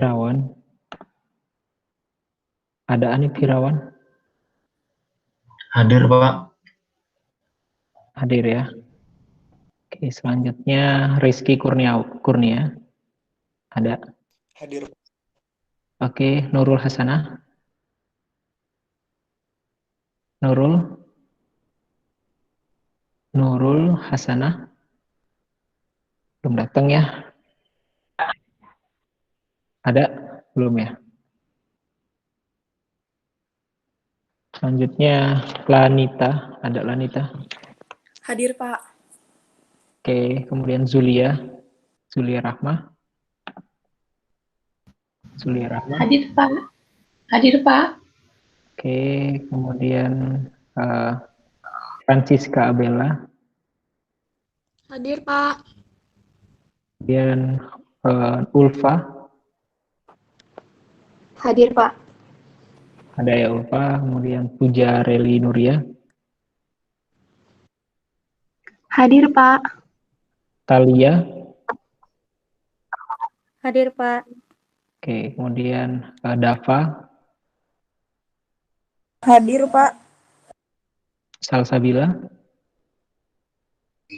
Irawan. Ada Anip Irawan? Hadir, Pak. Hadir ya. Oke, selanjutnya Rizky Kurnia. Ada. Hadir. Oke, Nurul Hasanah. Nurul Hasanah. Belum datang ya. Ada? Belum ya. Selanjutnya Lanita. Ada Lanita? Hadir, Pak. Oke, kemudian Zulia Rahma. Hadir, Pak. Hadir, Pak. Oke, kemudian Francisca Abella. Hadir, Pak. Kemudian Ulfa. Hadir, Pak. Ada ya Ulfa. Kemudian Puja Reli Nuria. Hadir, Pak. Talia. Hadir, Pak. Oke, kemudian Dava. Hadir, Pak. Salsabila.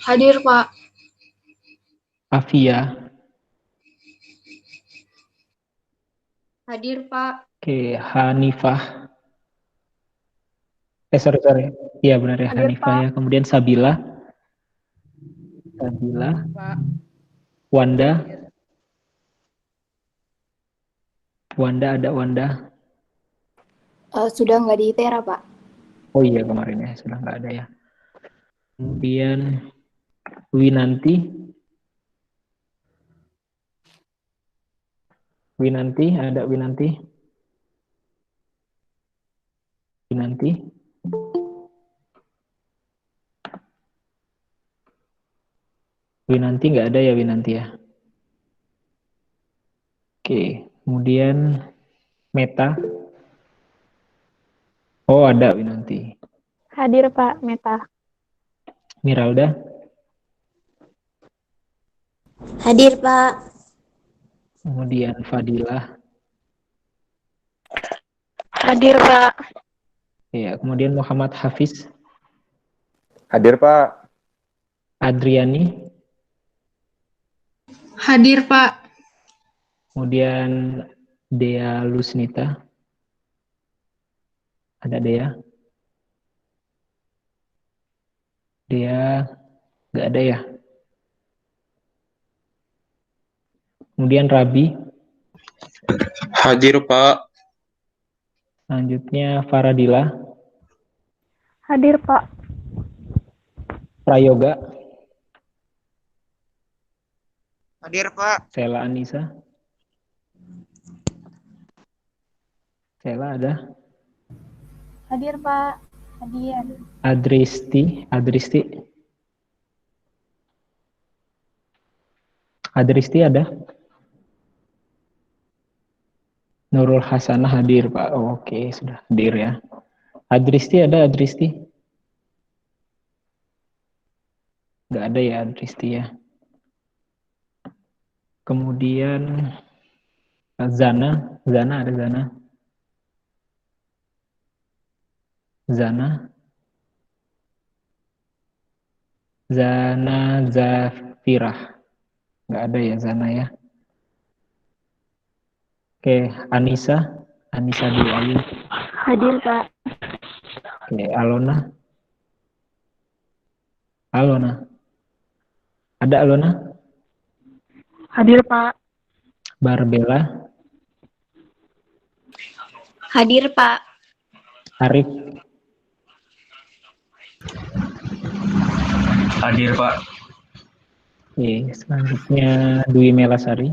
Hadir, Pak. Afia. Hadir, Pak. Oke, Hanifah. Sorry. Iya benar ya, Hadir, Hanifah Pak. ya. Kemudian Sabila. Pak. Wanda. Ada Wanda. Sudah nggak di Tera, Pak. Oh iya kemarin ya, sudah nggak ada ya. Kemudian Winanti. Ada Winanti. Winanti nggak ada ya Winanti ya. Oke, kemudian Meta. Oh ada Winanti. Hadir, Pak. Meta. Miralda. Hadir, Pak. Kemudian Fadilah. Hadir, Pak. Ya, kemudian Muhammad Hafiz. Hadir, Pak. Adriani. Hadir, Pak. Kemudian Dea Lusnita. Ada Dea? Dea nggak ada ya. Kemudian Rabi. Hadir, Pak. Selanjutnya Faradila. Hadir, Pak. Prayoga. Hadir, Pak. Sela Anissa. Sela ada. Hadir, Pak. Hadir. Adristi. Ada. Nurul Hasanah hadir, Pak. Oh, oke, sudah hadir ya. Adristi ada, Nggak ada ya Adristi ya. Kemudian Zana ada Zana Zafirah. Nggak ada ya Zana ya. Oke, Anissa Dwi Ayu. Hadir, Pak. Oke, Alona. Ada Alona? Hadir, Pak. Barbella. Hadir, Pak. Arif. Hadir, Pak. Oke, selanjutnya Dwi Melasari.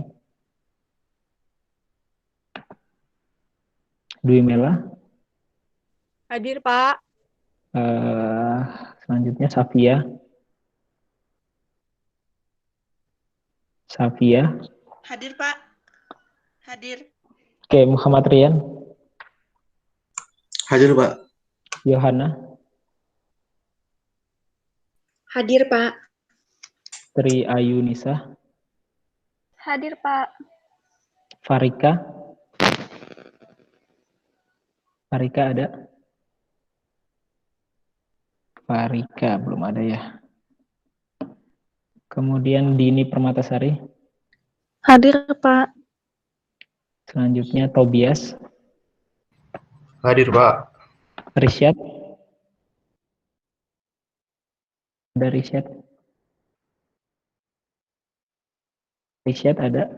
Dwi Mela. Hadir, Pak. Selanjutnya Safia. Hadir, Pak. Hadir. Oke, Muhammad Rian. Hadir, Pak. Yohana. Hadir, Pak. Tri Ayunisa. Hadir, Pak. Farika? Farika ada? Farika belum ada ya. Kemudian Dini Permatasari. Hadir, Pak. Selanjutnya Tobias. Hadir, Pak. Risyad. Ada Risyad? Risyad ada?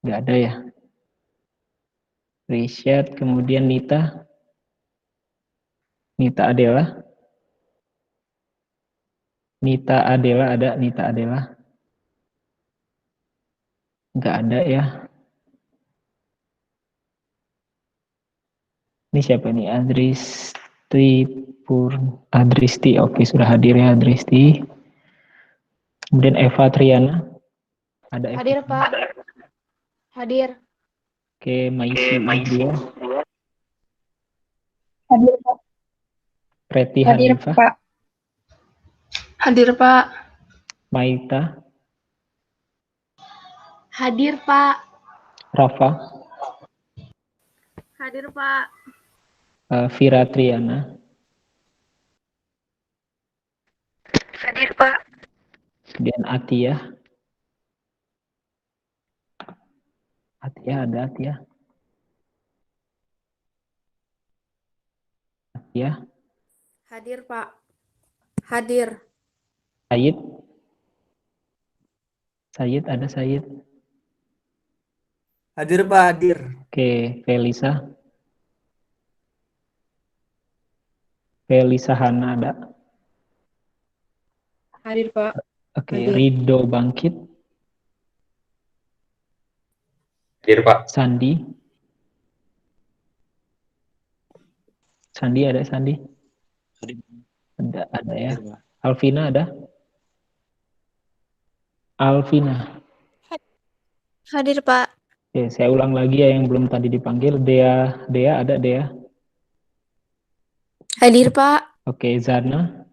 Nggak ada ya. Risyad, kemudian Nita. Nita Adela. Nita Adela ada? Nita Adela? Nggak ada ya. Ini siapa nih? Adristi. Oke, sudah hadir ya Adristi. Kemudian Eva Triana. Ada Eva? Hadir, Pak. Hadir. Oke, Maisi Indria. Hadir, Pak. Preti Hadir, Hanifah. Pak. Hadir, Pak. Maita. Hadir, Pak. Rafa. Hadir, Pak. Vira Triana. Hadir, Pak. Kemudian Atia. Atia ada Atia? Atia. Hadir, Pak. Hadir. Sayid. Sayid ada Sayid? Hadir Pak, hadir. Oke, Felisa. Felisa Hana ada? Hadir, Pak. Oke, Hadir. Rido Bangkit. Hadir, Pak. Sandi. Sandi ada Sandi? Ada ya. Alvina ada? Alvina. Hadir, Pak. Oke, saya ulang lagi ya yang belum tadi dipanggil. Dea ada Dea? Hadir, Pak. Oke, Zana.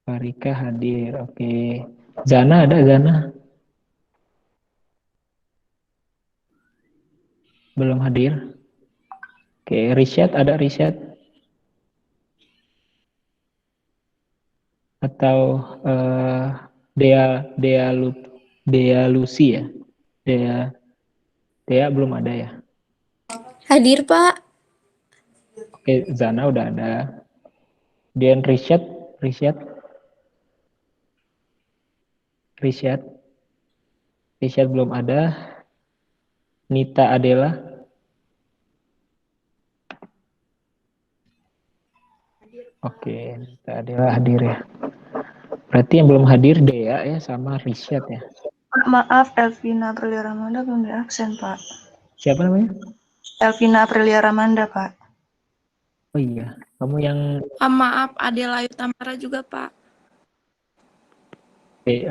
Farika hadir. Oke. Zana ada Zana? Belum hadir. Oke, Risyad ada Risyad? Atau Dea Lucy ya? Dea belum ada ya? Hadir, Pak. Oke, Zana udah ada. Dan Risyad belum ada. Nita Adela. Oke, Nita Adela hadir ya. Berarti yang belum hadir Dea ya sama Risyad ya. Maaf, Elvina Aprilia Ramanda belum di absen, Pak. Siapa namanya? Elvina Aprilia Ramanda, Pak. Oh iya, kamu yang Maaf, Adela Ayu Tamara juga, Pak. Oke,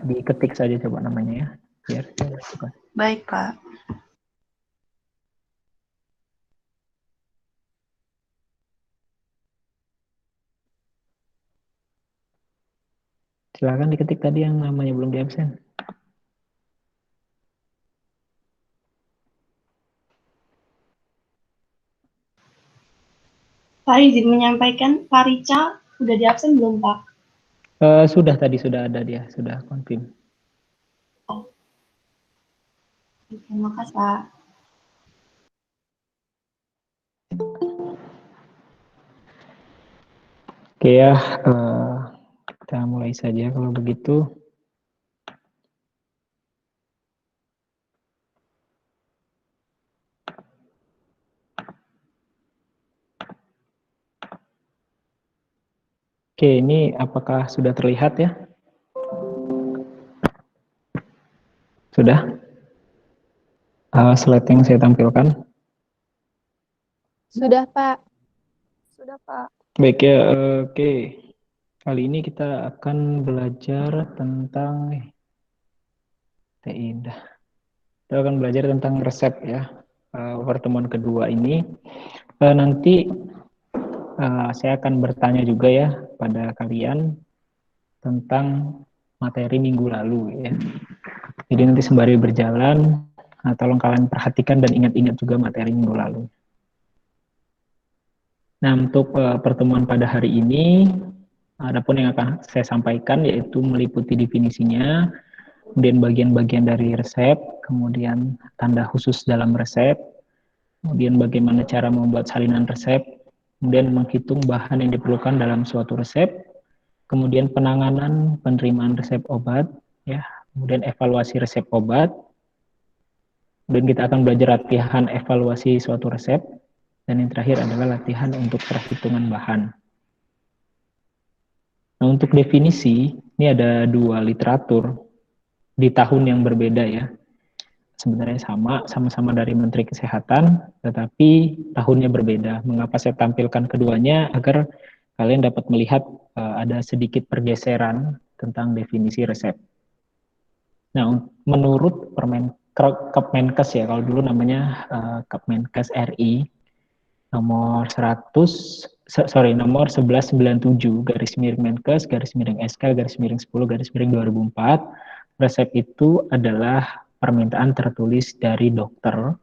diketik saja coba namanya ya. Biar saya masukkan. Baik, Pak. Silakan diketik tadi yang namanya belum di absen. Pak izin menyampaikan, Pak Rica udah di absen belum, Pak? Sudah ada dia, sudah confirm. Terima kasih, Pak. Oke ya, kita mulai saja kalau begitu. Oke, ini apakah sudah terlihat ya? Sudah? Slide yang saya tampilkan. Sudah, Pak. Sudah, Pak. Baik ya, oke. Kali ini kita akan belajar tentang kita akan belajar tentang resep ya. Pertemuan kedua ini. Nanti saya akan bertanya juga ya pada kalian tentang materi minggu lalu ya. Jadi nanti sembari berjalan, tolong kalian perhatikan dan ingat-ingat juga materi minggu lalu. Nah, untuk pertemuan pada hari ini, adapun yang akan saya sampaikan yaitu meliputi definisinya, kemudian bagian-bagian dari resep, kemudian tanda khusus dalam resep, kemudian bagaimana cara membuat salinan resep, kemudian menghitung bahan yang diperlukan dalam suatu resep, kemudian penanganan penerimaan resep obat, ya, kemudian evaluasi resep obat, kemudian kita akan belajar latihan evaluasi suatu resep, dan yang terakhir adalah latihan untuk perhitungan bahan. Nah, untuk definisi, ini ada 2 literatur di tahun yang berbeda ya. Sebenarnya sama-sama dari Menteri Kesehatan, tetapi tahunnya berbeda. Mengapa saya tampilkan keduanya? Agar kalian dapat melihat ada sedikit pergeseran tentang definisi resep. Nah, menurut Kemenkes ya, kalau dulu namanya Kemenkes RI, nomor 1197/Menkes/10/2004, resep itu adalah permintaan tertulis dari dokter,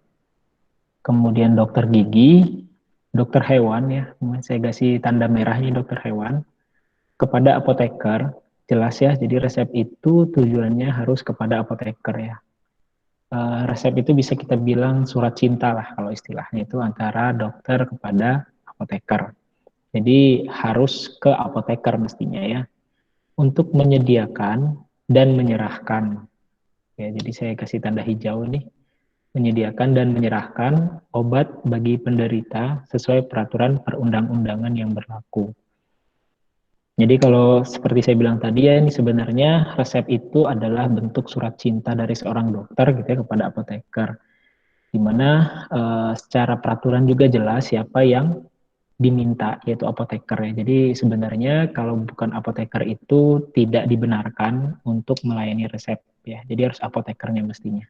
kemudian dokter gigi, dokter hewan ya, saya kasih tanda merahnya dokter hewan, kepada apoteker, jelas ya, jadi resep itu tujuannya harus kepada apoteker ya. Resep itu bisa kita bilang surat cinta lah kalau istilahnya itu antara dokter kepada apoteker. Jadi harus ke apoteker mestinya ya, untuk menyediakan dan menyerahkan. Ya, jadi saya kasih tanda hijau nih, menyediakan dan menyerahkan obat bagi penderita sesuai peraturan perundang-undangan yang berlaku. Jadi kalau seperti saya bilang tadi ya, ini sebenarnya resep itu adalah bentuk surat cinta dari seorang dokter gitu ya kepada apoteker. Di mana secara peraturan juga jelas siapa yang diminta, yaitu apoteker ya. Jadi sebenarnya kalau bukan apoteker itu tidak dibenarkan untuk melayani resep ya. Jadi harus apotekernya mestinya.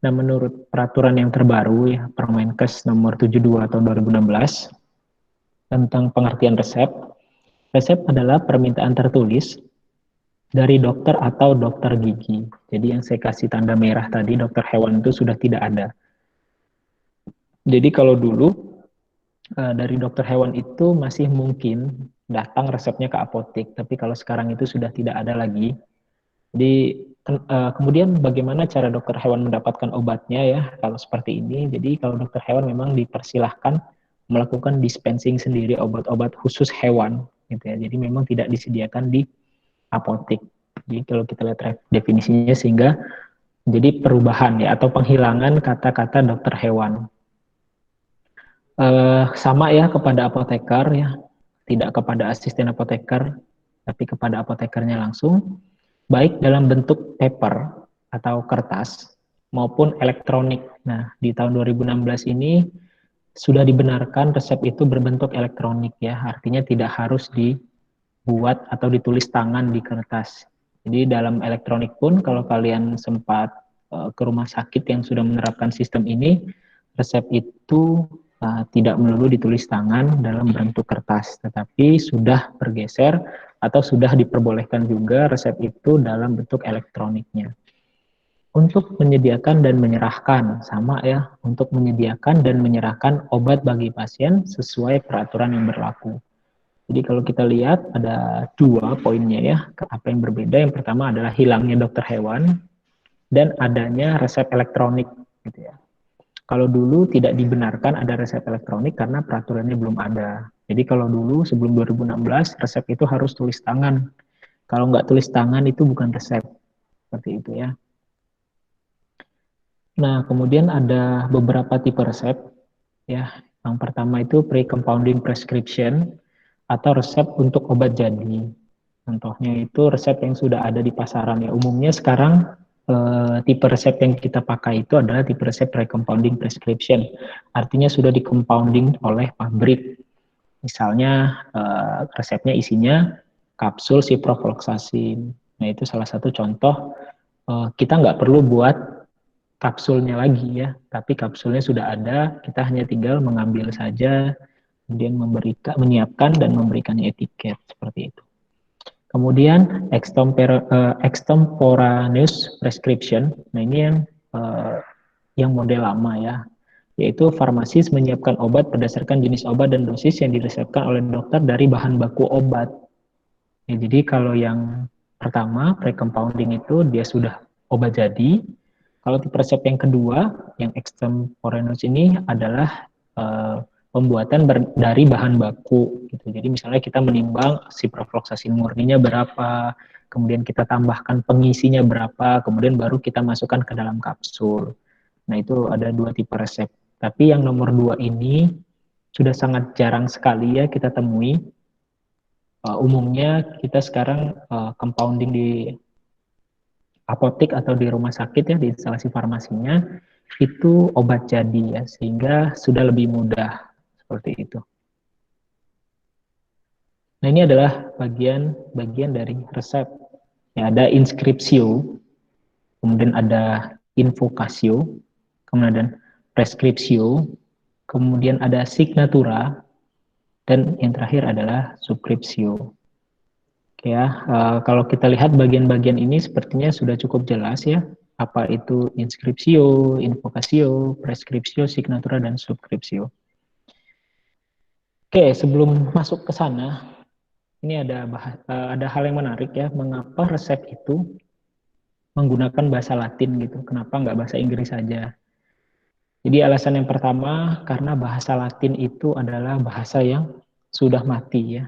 Nah, menurut peraturan yang terbaru ya, Permenkes nomor 72 tahun 2016 tentang pengertian resep, resep adalah permintaan tertulis dari dokter atau dokter gigi. Jadi yang saya kasih tanda merah tadi, dokter hewan itu sudah tidak ada. Jadi kalau dulu dari dokter hewan itu masih mungkin datang resepnya ke apotek, tapi kalau sekarang itu sudah tidak ada lagi. Jadi kemudian bagaimana cara dokter hewan mendapatkan obatnya ya kalau seperti ini? Jadi kalau dokter hewan memang dipersilahkan melakukan dispensing sendiri obat-obat khusus hewan gitu ya. Jadi memang tidak disediakan di apotek. Jadi kalau kita lihat definisinya sehingga jadi perubahan ya atau penghilangan kata-kata dokter hewan. Sama ya kepada apoteker ya, tidak kepada asisten apoteker, tapi kepada apotekernya langsung, baik dalam bentuk paper atau kertas maupun elektronik. Nah, di tahun 2016 ini sudah dibenarkan resep itu berbentuk elektronik ya, artinya tidak harus dibuat atau ditulis tangan di kertas. Jadi dalam elektronik pun kalau kalian sempat ke rumah sakit yang sudah menerapkan sistem ini, resep itu tidak melulu ditulis tangan dalam bentuk kertas, tetapi sudah bergeser atau sudah diperbolehkan juga resep itu dalam bentuk elektroniknya. Untuk menyediakan dan menyerahkan, sama ya, untuk menyediakan dan menyerahkan obat bagi pasien sesuai peraturan yang berlaku. Jadi kalau kita lihat ada 2 poinnya ya, apa yang berbeda. Yang pertama adalah hilangnya dokter hewan dan adanya resep elektronik gitu ya. Kalau dulu tidak dibenarkan ada resep elektronik karena peraturannya belum ada. Jadi kalau dulu sebelum 2016 resep itu harus tulis tangan. Kalau nggak tulis tangan itu bukan resep. Seperti itu ya. Nah, kemudian ada beberapa tipe resep ya. Yang pertama itu pre-compounding prescription atau resep untuk obat jadi. Contohnya itu resep yang sudah ada di pasaran ya. Umumnya sekarang tipe resep yang kita pakai itu adalah tipe resep pre-compounding prescription. Artinya sudah di-compounding oleh pabrik. Misalnya resepnya isinya kapsul ciprofloxacin. Nah, itu salah satu contoh kita nggak perlu buat kapsulnya lagi ya, tapi kapsulnya sudah ada, kita hanya tinggal mengambil saja, kemudian menyiapkan dan memberikannya etiket seperti itu. Kemudian extemporaneous prescription. Nah, ini yang model lama ya, yaitu farmasis menyiapkan obat berdasarkan jenis obat dan dosis yang diresepkan oleh dokter dari bahan baku obat. Ya, jadi kalau yang pertama pre-compounding itu dia sudah obat jadi. Kalau tipe resep yang kedua, yang extemporaneous ini adalah pembuatan dari bahan baku gitu. Jadi misalnya kita menimbang ciprofloxacin murninya berapa, kemudian kita tambahkan pengisinya berapa, kemudian baru kita masukkan ke dalam kapsul. Nah, itu ada 2 tipe resep. Tapi yang nomor 2 ini sudah sangat jarang sekali ya kita temui. Umumnya kita sekarang compounding di apotek atau di rumah sakit ya, di instalasi farmasinya itu obat jadi ya, sehingga sudah lebih mudah seperti itu. Nah, ini adalah bagian dari resep. Ya, ada inscriptio, kemudian ada invocatio, kemudian ada prescriptio, kemudian ada signatura, dan yang terakhir adalah subscriptio. Oke ya, kalau kita lihat bagian-bagian ini sepertinya sudah cukup jelas ya, apa itu inscriptio, invocatio, prescriptio, signatura, dan subscriptio. Oke, sebelum masuk ke sana, ini ada hal yang menarik ya, mengapa resep itu menggunakan bahasa Latin gitu, kenapa nggak bahasa Inggris saja. Jadi alasan yang pertama, karena bahasa Latin itu adalah bahasa yang sudah mati ya,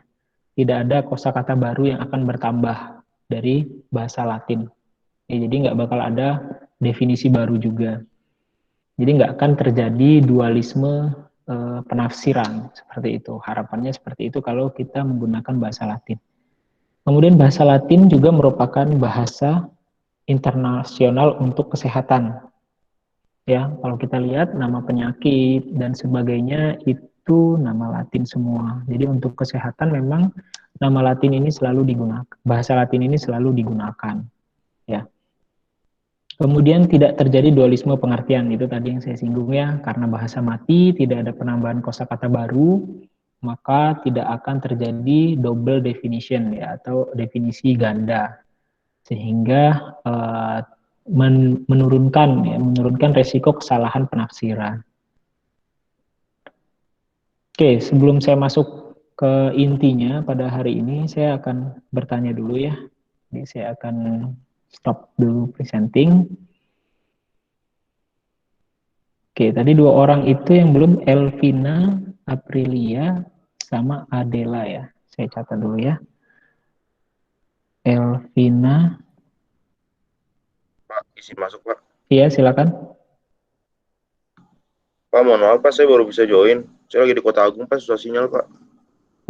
tidak ada kosakata baru yang akan bertambah dari bahasa Latin. Ya, jadi nggak bakal ada definisi baru juga. Jadi nggak akan terjadi dualisme penafsiran seperti itu. Harapannya seperti itu kalau kita menggunakan bahasa Latin. Kemudian bahasa Latin juga merupakan bahasa internasional untuk kesehatan. Ya, kalau kita lihat nama penyakit dan sebagainya itu nama Latin semua. Jadi untuk kesehatan memang nama Latin ini selalu digunakan. Bahasa Latin ini selalu digunakan. Ya. Kemudian tidak terjadi dualisme pengertian, itu tadi yang saya singgung ya, karena bahasa mati, tidak ada penambahan kosakata baru, maka tidak akan terjadi double definition ya, atau definisi ganda, sehingga menurunkan resiko kesalahan penafsiran. Oke, sebelum saya masuk ke intinya pada hari ini, saya akan bertanya dulu ya. Jadi saya akan stop dulu presenting. Oke, tadi 2 orang itu yang belum, Elvina, Aprilia, sama Adela ya. Saya catat dulu ya. Elvina. Pak, izin masuk, Pak. Iya, silakan. Pak, mohon maaf, Pak, saya baru bisa join. Saya lagi di Kota Agung, Pak, susah sinyal, Pak.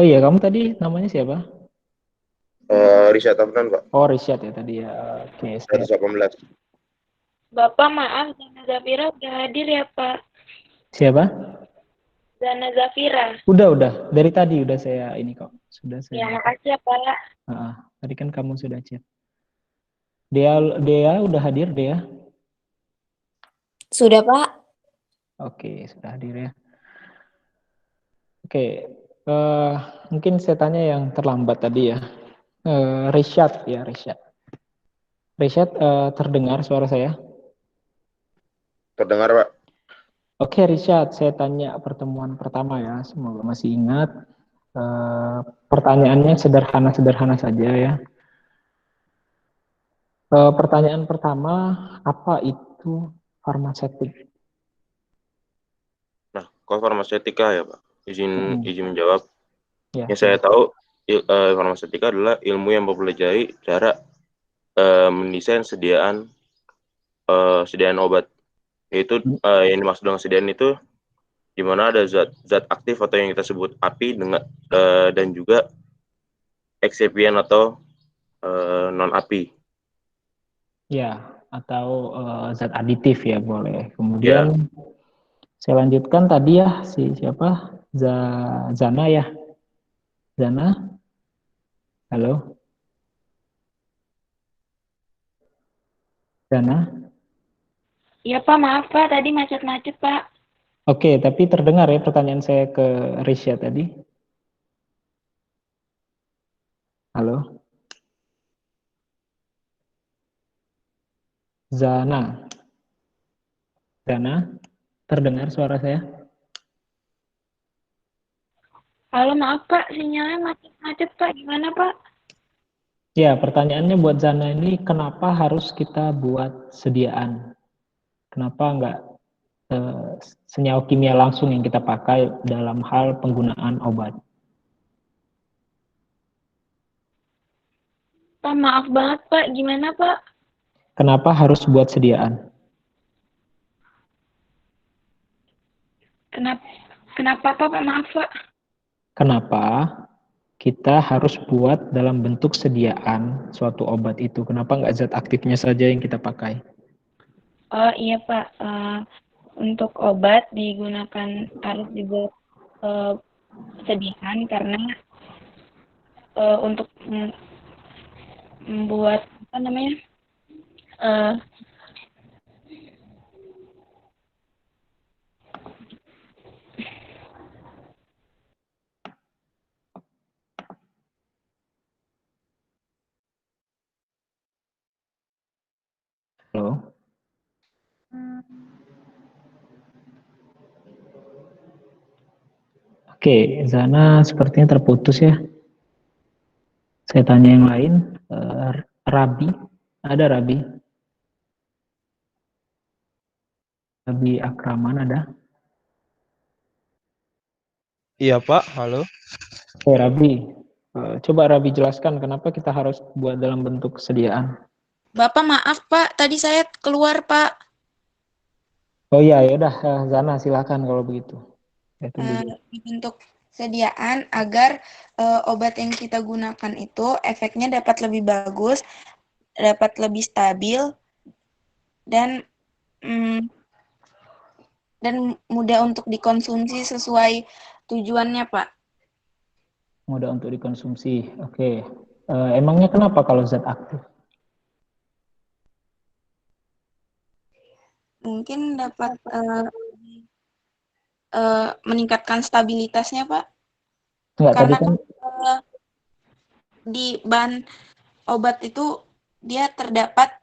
Oh iya, kamu tadi namanya siapa? Risyad Afnan, Pak. Oh, Risyad ya tadi ya. Oke, 118. Bapak maaf, Zana Zafira udah hadir ya Pak? Siapa? Zana Zafira. Udah. Dari tadi udah saya ini kok. Sudah saya. Ya, makasih ya Pak. Tadi kan kamu sudah chat. Dea udah hadir, Dea? Sudah Pak. Oke, sudah hadir ya. Oke, mungkin saya tanya yang terlambat tadi ya. Risyad ya, Risyad. Risyad, terdengar suara saya? Terdengar, Pak. Oke, Risyad, saya tanya pertemuan pertama ya. Semoga masih ingat. Pertanyaannya sederhana-sederhana saja ya. Pertanyaan pertama, apa itu farmaseutik? Nah, kalau farmaseutika ya, Pak. Izin menjawab. Ya, Yang saya tahu, farmaseutika adalah ilmu yang mempelajari cara mendesain sediaan obat. Yaitu yang dimaksud dengan sediaan itu di mana ada zat aktif atau yang kita sebut api dengan dan juga eksipien atau non api. Ya, atau zat aditif ya boleh. Kemudian saya lanjutkan tadi ya, siapa? Zana ya. Zana? Halo? Zana? Iya Pak, maaf Pak, tadi macet-macet Pak. Oke, tapi terdengar ya pertanyaan saya ke Risya tadi. Halo? Zana. Zana, terdengar suara saya? Halo, maaf Pak, sinyalnya macet Pak. Gimana Pak? Ya, pertanyaannya buat Zana ini, kenapa harus kita buat sediaan? Kenapa nggak senyawa kimia langsung yang kita pakai dalam hal penggunaan obat? Pak, maaf banget Pak. Gimana Pak? Kenapa harus buat sediaan? Kenapa Pak? Maaf Pak. Kenapa kita harus buat dalam bentuk sediaan suatu obat itu? Kenapa nggak zat aktifnya saja yang kita pakai? Oh iya Pak, untuk obat harus dibuat sediaan karena untuk membuat apa namanya Halo? Oke, Zana sepertinya terputus ya. Saya tanya yang lain. Rabi, ada Rabi? Rabi Akraman ada? Iya Pak, halo. Oke, Rabi. Coba Rabi jelaskan kenapa kita harus buat dalam bentuk kesediaan. Bapak maaf Pak, tadi saya keluar Pak. Oh iya, ya udah Zana silakan kalau begitu. Saya tunggu dulu. Bentuk sediaan agar obat yang kita gunakan itu efeknya dapat lebih bagus, dapat lebih stabil, dan mudah untuk dikonsumsi sesuai tujuannya Pak. Mudah untuk dikonsumsi. Oke. Emangnya kenapa kalau zat aktif? Mungkin dapat meningkatkan stabilitasnya Pak. Enggak, Karena tadi kan di bahan obat itu dia terdapat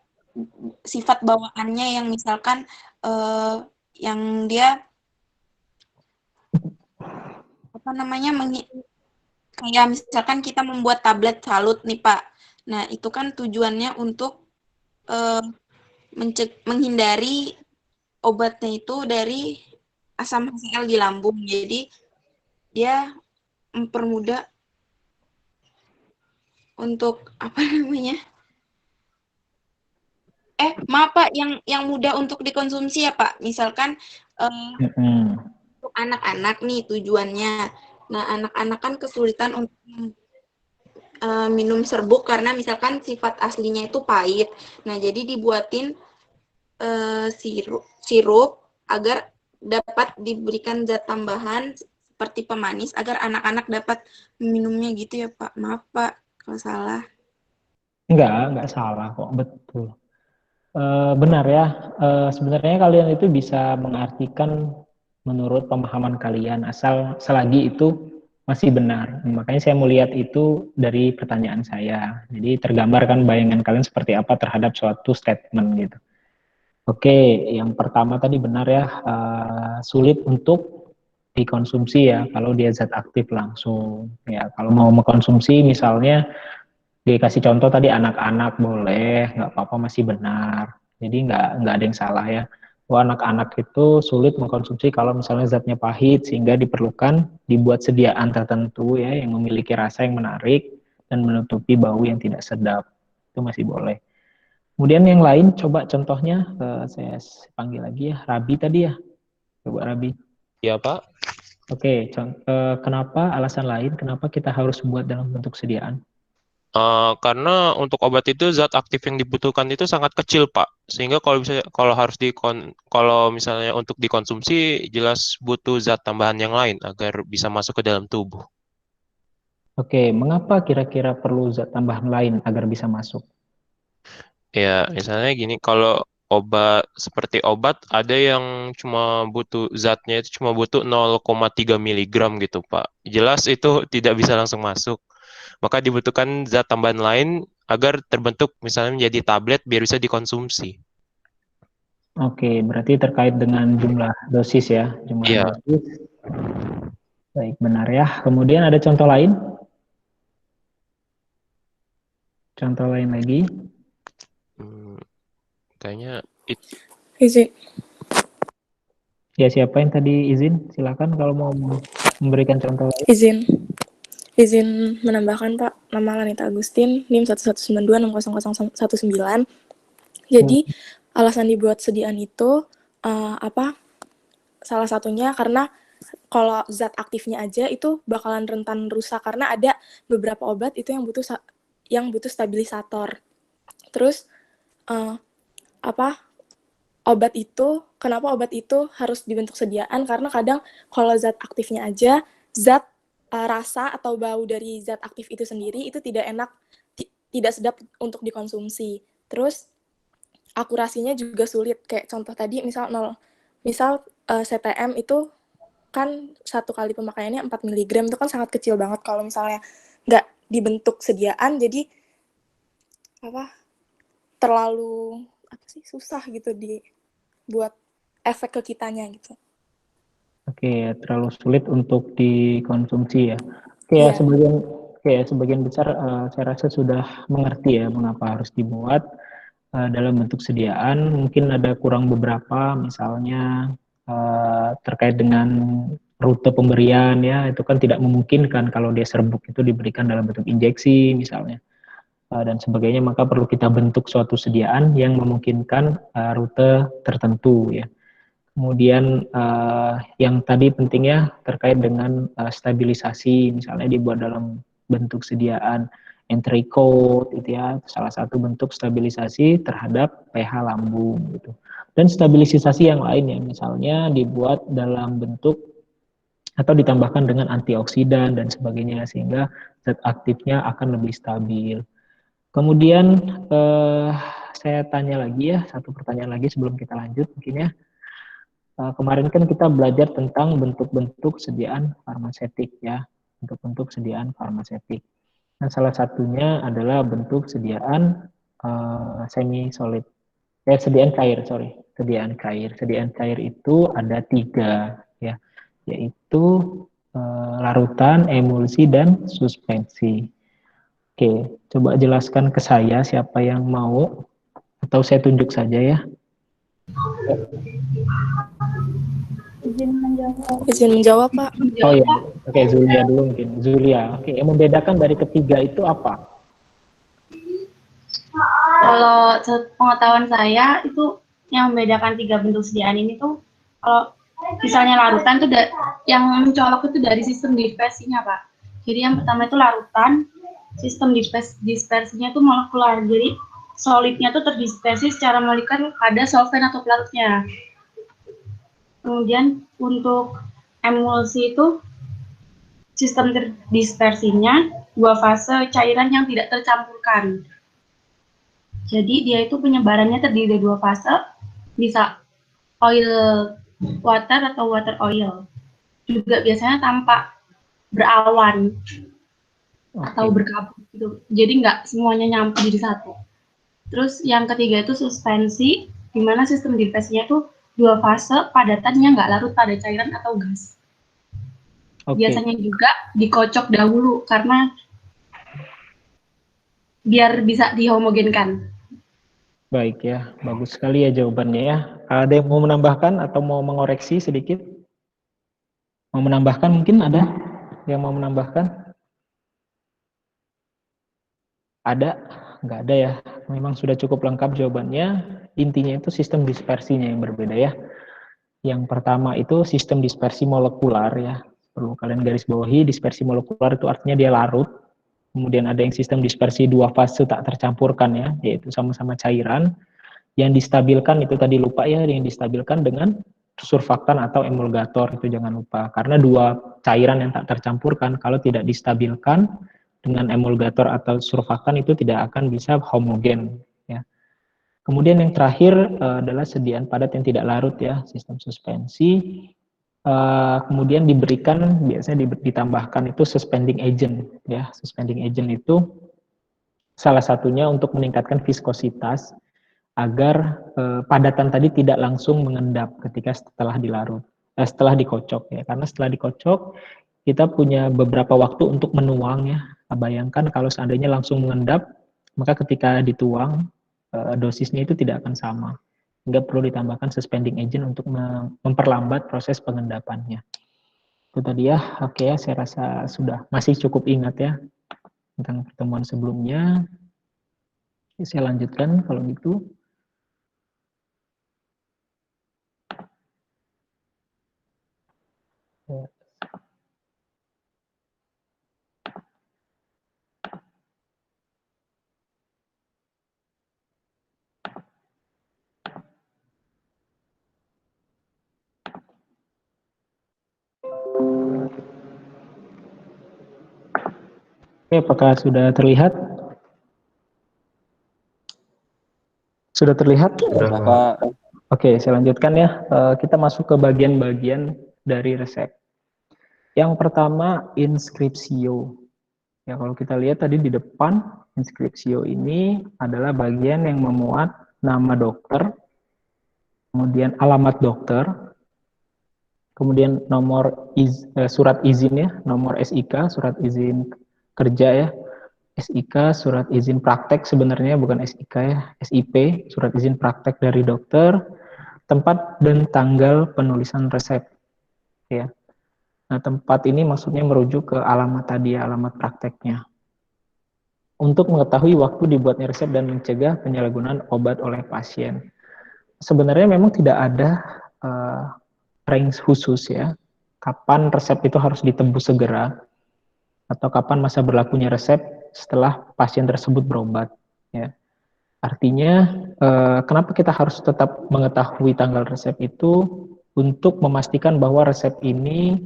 sifat bawaannya yang misalkan yang dia apa namanya kayak misalkan kita membuat tablet salut nih Pak. Nah itu kan tujuannya untuk menghindari obatnya itu dari asam HCl di lambung. Jadi dia mempermudah untuk apa namanya? Maaf Pak, yang mudah untuk dikonsumsi ya Pak. Misalkan untuk anak-anak nih tujuannya. Nah, anak-anak kan kesulitan untuk minum serbuk karena misalkan sifat aslinya itu pahit. Nah, jadi dibuatin sirup agar dapat diberikan zat tambahan seperti pemanis agar anak-anak dapat meminumnya gitu ya Pak. Maaf Pak kalau salah. enggak salah kok, betul. Benar ya, sebenarnya kalian itu bisa mengartikan menurut pemahaman kalian, asal selagi itu masih benar. Makanya saya mau lihat itu dari pertanyaan saya. Jadi tergambarkan bayangan kalian seperti apa terhadap suatu statement gitu. Oke, yang pertama tadi benar ya, sulit untuk dikonsumsi ya kalau dia zat aktif langsung. Ya, kalau mau mengkonsumsi misalnya dikasih contoh tadi anak-anak boleh, nggak apa-apa masih benar. Jadi nggak ada yang salah ya. Wah, anak-anak itu sulit mengkonsumsi kalau misalnya zatnya pahit sehingga diperlukan dibuat sediaan tertentu ya yang memiliki rasa yang menarik dan menutupi bau yang tidak sedap. Itu masih boleh. Kemudian yang lain coba contohnya saya panggil lagi ya, Rabi tadi ya. Coba Rabi. Iya Pak. Oke, kenapa alasan lain kenapa kita harus buat dalam bentuk sediaan? Karena untuk obat itu zat aktif yang dibutuhkan itu sangat kecil Pak, sehingga kalau misalnya untuk dikonsumsi jelas butuh zat tambahan yang lain agar bisa masuk ke dalam tubuh. Oke, mengapa kira-kira perlu zat tambahan lain agar bisa masuk? Ya, misalnya gini, kalau seperti obat ada yang cuma butuh zatnya itu cuma butuh 0,3 miligram gitu Pak. Jelas itu tidak bisa langsung masuk. Maka dibutuhkan zat tambahan lain agar terbentuk misalnya menjadi tablet biar bisa dikonsumsi. Oke, berarti terkait dengan jumlah dosis ya, jumlah Iya. dosis. Baik, benar ya. Kemudian ada contoh lain? Contoh lain lagi? Kayaknya Izin. Ya, siapa yang tadi izin? Silakan kalau mau memberikan contoh lain. Izin menambahkan Pak, nama Lanita Agustin, NIM 111260019. Jadi alasan dibuat sediaan itu salah satunya karena kalau zat aktifnya aja itu bakalan rentan rusak karena ada beberapa obat itu yang butuh stabilisator. Terus kenapa obat itu harus dibentuk sediaan? Karena kadang kalau zat aktifnya aja, zat rasa atau bau dari zat aktif itu sendiri itu tidak enak, tidak sedap untuk dikonsumsi. Terus akurasinya juga sulit. Kayak contoh tadi misal CTM itu kan 1 kali pemakaiannya 4 mg itu kan sangat kecil banget kalau misalnya nggak dibentuk sediaan, jadi terlalu susah gitu buat efek ke kitanya gitu. Oke, terlalu sulit untuk dikonsumsi ya. Oke, sebagian besar saya rasa sudah mengerti ya mengapa harus dibuat dalam bentuk sediaan. Mungkin ada kurang beberapa, misalnya terkait dengan rute pemberian ya, itu kan tidak memungkinkan kalau dia serbuk itu diberikan dalam bentuk injeksi misalnya dan sebagainya, maka perlu kita bentuk suatu sediaan yang memungkinkan rute tertentu ya. Kemudian yang tadi pentingnya terkait dengan stabilisasi, misalnya dibuat dalam bentuk sediaan entry code, itu ya salah satu bentuk stabilisasi terhadap pH lambung gitu. Dan stabilisasi yang lain ya, misalnya dibuat dalam bentuk atau ditambahkan dengan antioksidan dan sebagainya sehingga zat aktifnya akan lebih stabil. Kemudian saya tanya lagi ya, satu pertanyaan lagi sebelum kita lanjut mungkin ya. Kemarin kan kita belajar tentang bentuk-bentuk sediaan farmasetik ya, bentuk-bentuk sediaan farmasetik. Nah, salah satunya adalah bentuk sediaan semi solid, sediaan cair, sediaan cair. Sediaan cair itu ada 3 ya, yaitu larutan, emulsi, dan suspensi. Oke, coba jelaskan ke saya siapa yang mau, atau saya tunjuk saja ya. Izin menjawab, Pak. Oh iya, oke, Zulia dulu mungkin. Zulia, oke, yang membedakan dari ketiga itu apa? Kalau pengetahuan saya itu yang membedakan 3 bentuk sediaan ini tuh, kalau misalnya larutan tuh yang mencolok itu dari sistem dispersinya, Pak. Jadi yang pertama itu larutan, sistem dispersinya itu molekular. Jadi solidnya tuh terdispersi secara molekuler pada solvent atau pelarutnya. Kemudian untuk emulsi itu sistem dispersinya 2 fase cairan yang tidak tercampurkan. Jadi dia itu penyebarannya terdiri dari 2 fase, bisa oil water atau water oil. Juga biasanya tampak berawan atau berkabut gitu. Jadi nggak semuanya nyampe jadi satu. Terus yang ketiga itu suspensi, di mana sistem dispersinya itu 2 fase, padatannya nggak larut pada cairan atau gas. Biasanya juga dikocok dahulu karena biar bisa dihomogenkan. Baik ya, bagus sekali ya jawabannya ya. Ada yang mau menambahkan atau mau mengoreksi sedikit? Mau menambahkan mungkin ada yang mau menambahkan? Ada? Nggak ada ya. Memang sudah cukup lengkap jawabannya. Intinya itu sistem dispersinya yang berbeda ya. Yang pertama itu sistem dispersi molekular ya. Perlu kalian garis bawahi, dispersi molekular itu artinya dia larut. Kemudian ada yang sistem dispersi 2 fase tak tercampurkan ya, yaitu sama-sama cairan. Yang distabilkan itu tadi lupa ya, yang distabilkan dengan surfaktan atau emulgator, itu jangan lupa. Karena 2 cairan yang tak tercampurkan kalau tidak distabilkan dengan emulgator atau surfaktan itu tidak akan bisa homogen ya. Kemudian yang terakhir adalah sediaan padat yang tidak larut ya, sistem suspensi. Kemudian diberikan, biasanya ditambahkan itu suspending agent ya. Suspending agent itu salah satunya untuk meningkatkan viskositas agar padatan tadi tidak langsung mengendap ketika setelah dikocok ya. Karena setelah dikocok kita punya beberapa waktu untuk menuang ya. Bayangkan kalau seandainya langsung mengendap, maka ketika dituang dosisnya itu tidak akan sama. Hingga perlu ditambahkan suspending agent untuk memperlambat proses pengendapannya. Itu tadi ya. Oke ya, saya rasa sudah masih cukup ingat ya tentang pertemuan sebelumnya. Saya lanjutkan kalau gitu. Oke, apakah sudah terlihat? Sudah terlihat? Sudah, Pak. Oke, saya lanjutkan ya. Kita masuk ke bagian-bagian dari resep. Yang pertama, inscriptio. Ya, kalau kita lihat tadi di depan, inscriptio ini adalah bagian yang memuat nama dokter, kemudian alamat dokter, kemudian nomor surat izin ya, nomor SIK, surat izin kerja ya, SIK, surat izin praktek sebenarnya bukan SIK ya, SIP, surat izin praktek dari dokter, tempat dan tanggal penulisan resep ya. Nah, tempat ini maksudnya merujuk ke alamat tadi, alamat prakteknya. Untuk mengetahui waktu dibuatnya resep dan mencegah penyalahgunaan obat oleh pasien. Sebenarnya memang tidak ada range khusus ya, kapan resep itu harus ditebus segera, atau kapan masa berlakunya resep setelah pasien tersebut berobat. Ya. Artinya, kenapa kita harus tetap mengetahui tanggal resep itu untuk memastikan bahwa resep ini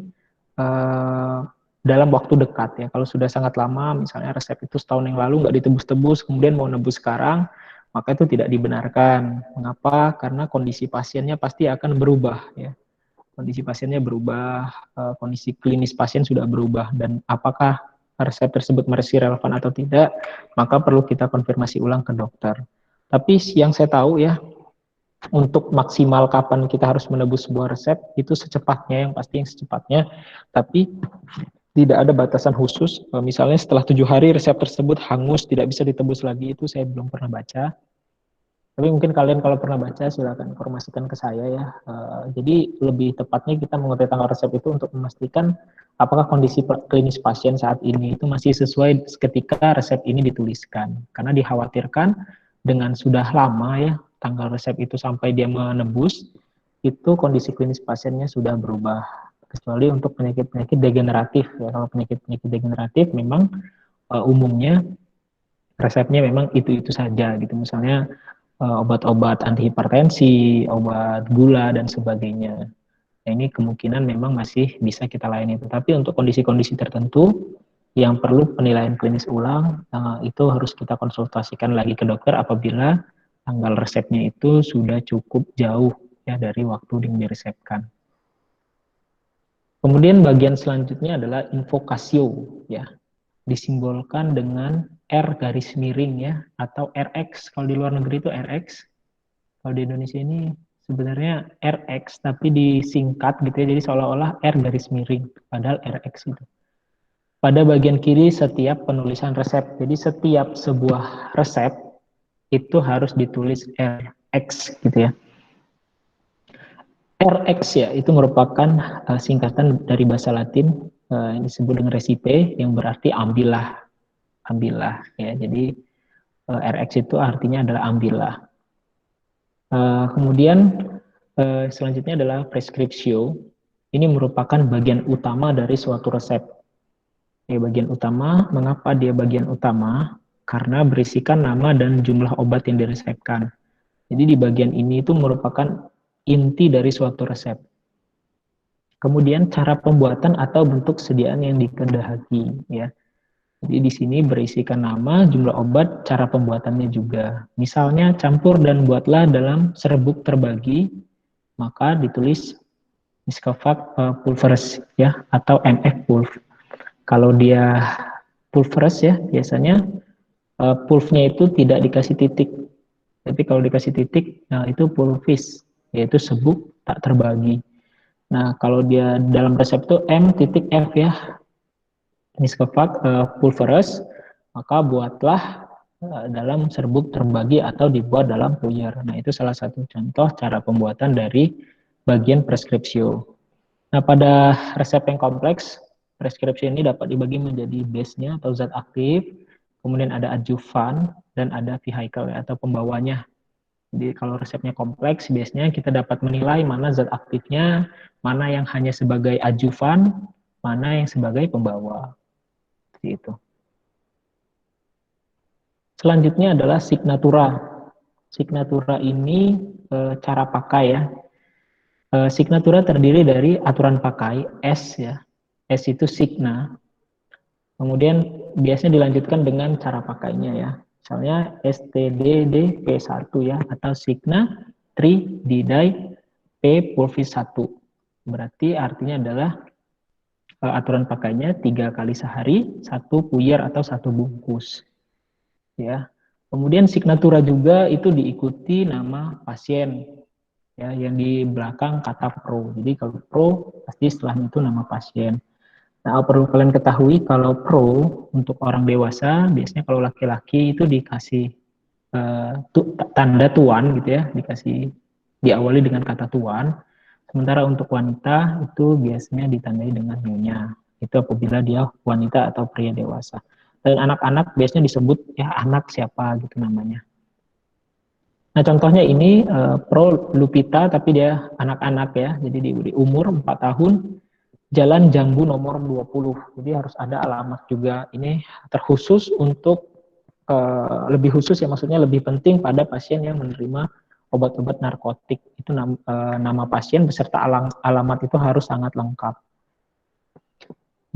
dalam waktu dekat ya. Kalau sudah sangat lama, misalnya resep itu setahun yang lalu nggak ditebus-tebus, kemudian mau nebus sekarang, maka itu tidak dibenarkan. Mengapa? Karena kondisi pasiennya pasti akan berubah ya. Kondisi pasiennya berubah, kondisi klinis pasien sudah berubah, dan apakah resep tersebut masih relevan atau tidak, maka perlu kita konfirmasi ulang ke dokter. Tapi yang saya tahu ya, untuk maksimal kapan kita harus menebus sebuah resep, itu secepatnya, yang pasti yang secepatnya, tapi tidak ada batasan khusus. Misalnya setelah 7 hari resep tersebut hangus, tidak bisa ditebus lagi, itu saya belum pernah baca. Tapi mungkin kalian kalau pernah baca, silakan informasikan ke saya ya. Jadi lebih tepatnya kita mengetahui tanggal resep itu untuk memastikan apakah kondisi klinis pasien saat ini itu masih sesuai ketika resep ini dituliskan. Karena dikhawatirkan dengan sudah lama ya, tanggal resep itu sampai dia menebus, itu kondisi klinis pasiennya sudah berubah. Kecuali untuk penyakit-penyakit degeneratif ya. Kalau penyakit-penyakit degeneratif memang umumnya resepnya memang itu-itu saja gitu. Misalnya obat-obat antihipertensi, obat gula, dan sebagainya. Nah, ini kemungkinan memang masih bisa kita layani. Tetapi untuk kondisi-kondisi tertentu yang perlu penilaian klinis ulang, itu harus kita konsultasikan lagi ke dokter apabila tanggal resepnya itu sudah cukup jauh ya dari waktu yang diresepkan. Kemudian bagian selanjutnya adalah invokasio ya. Disimbolkan dengan R garis miring ya, atau RX. Kalau di luar negeri itu RX. Kalau di Indonesia ini sebenarnya RX, tapi disingkat gitu ya, jadi seolah-olah R garis miring, padahal RX gitu. Pada bagian kiri setiap penulisan resep. Jadi setiap sebuah resep itu harus ditulis RX gitu ya. RX ya, itu merupakan singkatan dari bahasa Latin, yang disebut dengan recipe, yang berarti ambillah ya. Jadi RX itu artinya adalah ambillah. Kemudian selanjutnya adalah prescriptio. Ini merupakan bagian utama dari suatu resep. Bagian utama, mengapa dia bagian utama? Karena berisikan nama dan jumlah obat yang diresepkan. Jadi di bagian ini itu merupakan inti dari suatu resep. Kemudian cara pembuatan atau bentuk sediaan yang dikehendaki ya. Jadi di sini berisikan nama, jumlah obat, cara pembuatannya juga. Misalnya campur dan buatlah dalam serbuk terbagi, maka ditulis Miscovac pulveris ya, atau MF pulv. Kalau dia pulveris ya, biasanya pulvnya itu tidak dikasih titik Tapi kalau dikasih titik, nah itu pulvis, yaitu sebuk tak terbagi. Nah, kalau dia dalam resep itu M titik F ya, Miskevat pulverus, maka buatlah dalam serbuk terbagi atau dibuat dalam puyer. Nah, itu salah satu contoh cara pembuatan dari bagian preskripsio. Nah, pada resep yang kompleks, preskripsio ini dapat dibagi menjadi base-nya atau zat aktif, kemudian ada adjuvan, dan ada vehicle atau pembawanya. Jadi kalau resepnya kompleks, biasanya kita dapat menilai mana zat aktifnya, mana yang hanya sebagai adjuvan, mana yang sebagai pembawa. Seperti itu. Selanjutnya adalah signatura. Signatura ini cara pakai ya. Signatura terdiri dari aturan pakai, S ya. S itu signa. Kemudian biasanya dilanjutkan dengan cara pakainya ya. Misalnya STDD-P1 ya, atau signa tri didai P pulvis 1. Berarti artinya adalah aturan pakainya 3 kali sehari, 1 puyer atau 1 bungkus. Ya. Kemudian signatura juga itu diikuti nama pasien ya, yang di belakang kata pro. Jadi kalau pro pasti setelahnya itu nama pasien. Nah, perlu kalian ketahui kalau pro untuk orang dewasa biasanya kalau laki-laki itu dikasih tanda tuan gitu ya, dikasih diawali dengan kata tuan. Sementara untuk wanita itu biasanya ditandai dengan nyonya. Itu apabila dia wanita atau pria dewasa. Dan anak-anak biasanya disebut ya anak siapa gitu namanya. Nah, contohnya ini Pro Lupita tapi dia anak-anak ya. Jadi di umur 4 tahun, Jalan Jambu nomor 20. Jadi harus ada alamat juga. Ini terkhusus untuk lebih khusus ya, maksudnya lebih penting pada pasien yang menerima obat-obat narkotik. Itu nama pasien beserta alamat itu harus sangat lengkap.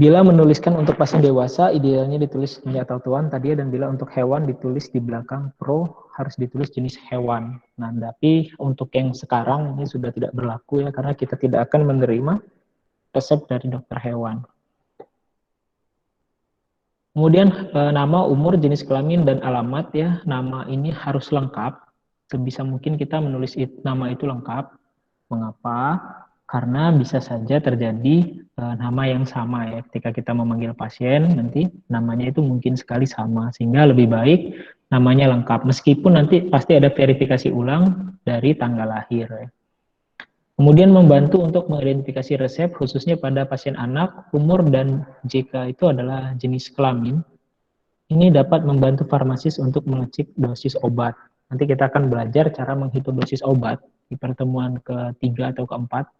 Bila menuliskan untuk pasien dewasa, idealnya ditulis nyonya atau tuan tadi ya, dan bila untuk hewan ditulis di belakang pro, harus ditulis jenis hewan. Nah, tapi untuk yang sekarang ini sudah tidak berlaku ya, karena kita tidak akan menerima resep dari dokter hewan. Kemudian nama, umur, jenis kelamin, dan alamat ya, nama ini harus lengkap. Sebisa mungkin kita menulis nama itu lengkap. Mengapa? Karena bisa saja terjadi nama yang sama ya. Ketika kita memanggil pasien, nanti namanya itu mungkin sekali sama. Sehingga lebih baik namanya lengkap. Meskipun nanti pasti ada verifikasi ulang dari tanggal lahir ya. Kemudian membantu untuk mengidentifikasi resep khususnya pada pasien anak, umur, dan JK itu adalah jenis kelamin. Ini dapat membantu farmasis untuk mengecek dosis obat. Nanti kita akan belajar cara menghitung dosis obat di pertemuan ketiga atau keempat.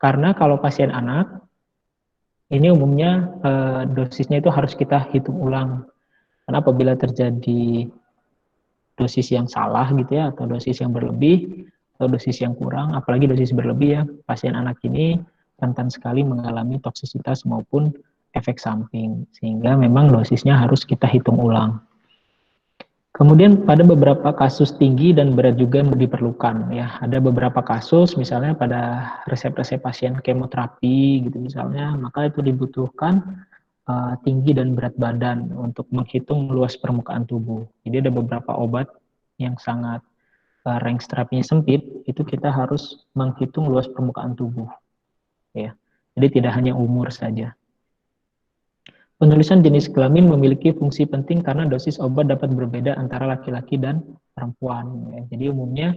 Karena kalau pasien anak, ini umumnya dosisnya itu harus kita hitung ulang. Karena apabila terjadi dosis yang salah gitu ya, atau dosis yang berlebih, atau dosis yang kurang, apalagi dosis berlebih ya, pasien anak ini rentan sekali mengalami toksisitas maupun efek samping, sehingga memang dosisnya harus kita hitung ulang. Kemudian pada beberapa kasus tinggi dan berat juga diperlukan ya, ada beberapa kasus misalnya pada resep-resep pasien kemoterapi gitu misalnya, maka itu dibutuhkan tinggi dan berat badan untuk menghitung luas permukaan tubuh. Jadi ada beberapa obat yang sangat range terapinya sempit, itu kita harus menghitung luas permukaan tubuh. Ya. Jadi tidak hanya umur saja. Penulisan jenis kelamin memiliki fungsi penting karena dosis obat dapat berbeda antara laki-laki dan perempuan. Ya. Jadi umumnya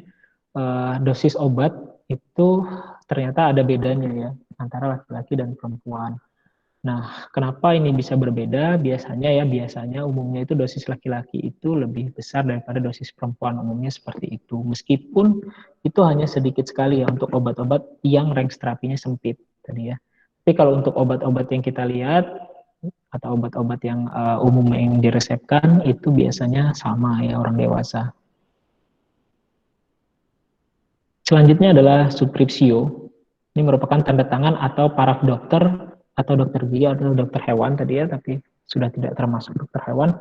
dosis obat itu ternyata ada bedanya ya antara laki-laki dan perempuan. Nah, kenapa ini bisa berbeda? Biasanya umumnya itu dosis laki-laki itu lebih besar daripada dosis perempuan, umumnya seperti itu. Meskipun itu hanya sedikit sekali ya untuk obat-obat yang range terapinya sempit tadi ya. Tapi kalau untuk obat-obat yang kita lihat atau obat-obat yang umum yang diresepkan itu biasanya sama ya orang dewasa. Selanjutnya adalah subskripsio. Ini merupakan tanda tangan atau paraf dokter atau dokter gigi atau dokter hewan tadi ya, tapi sudah tidak termasuk dokter hewan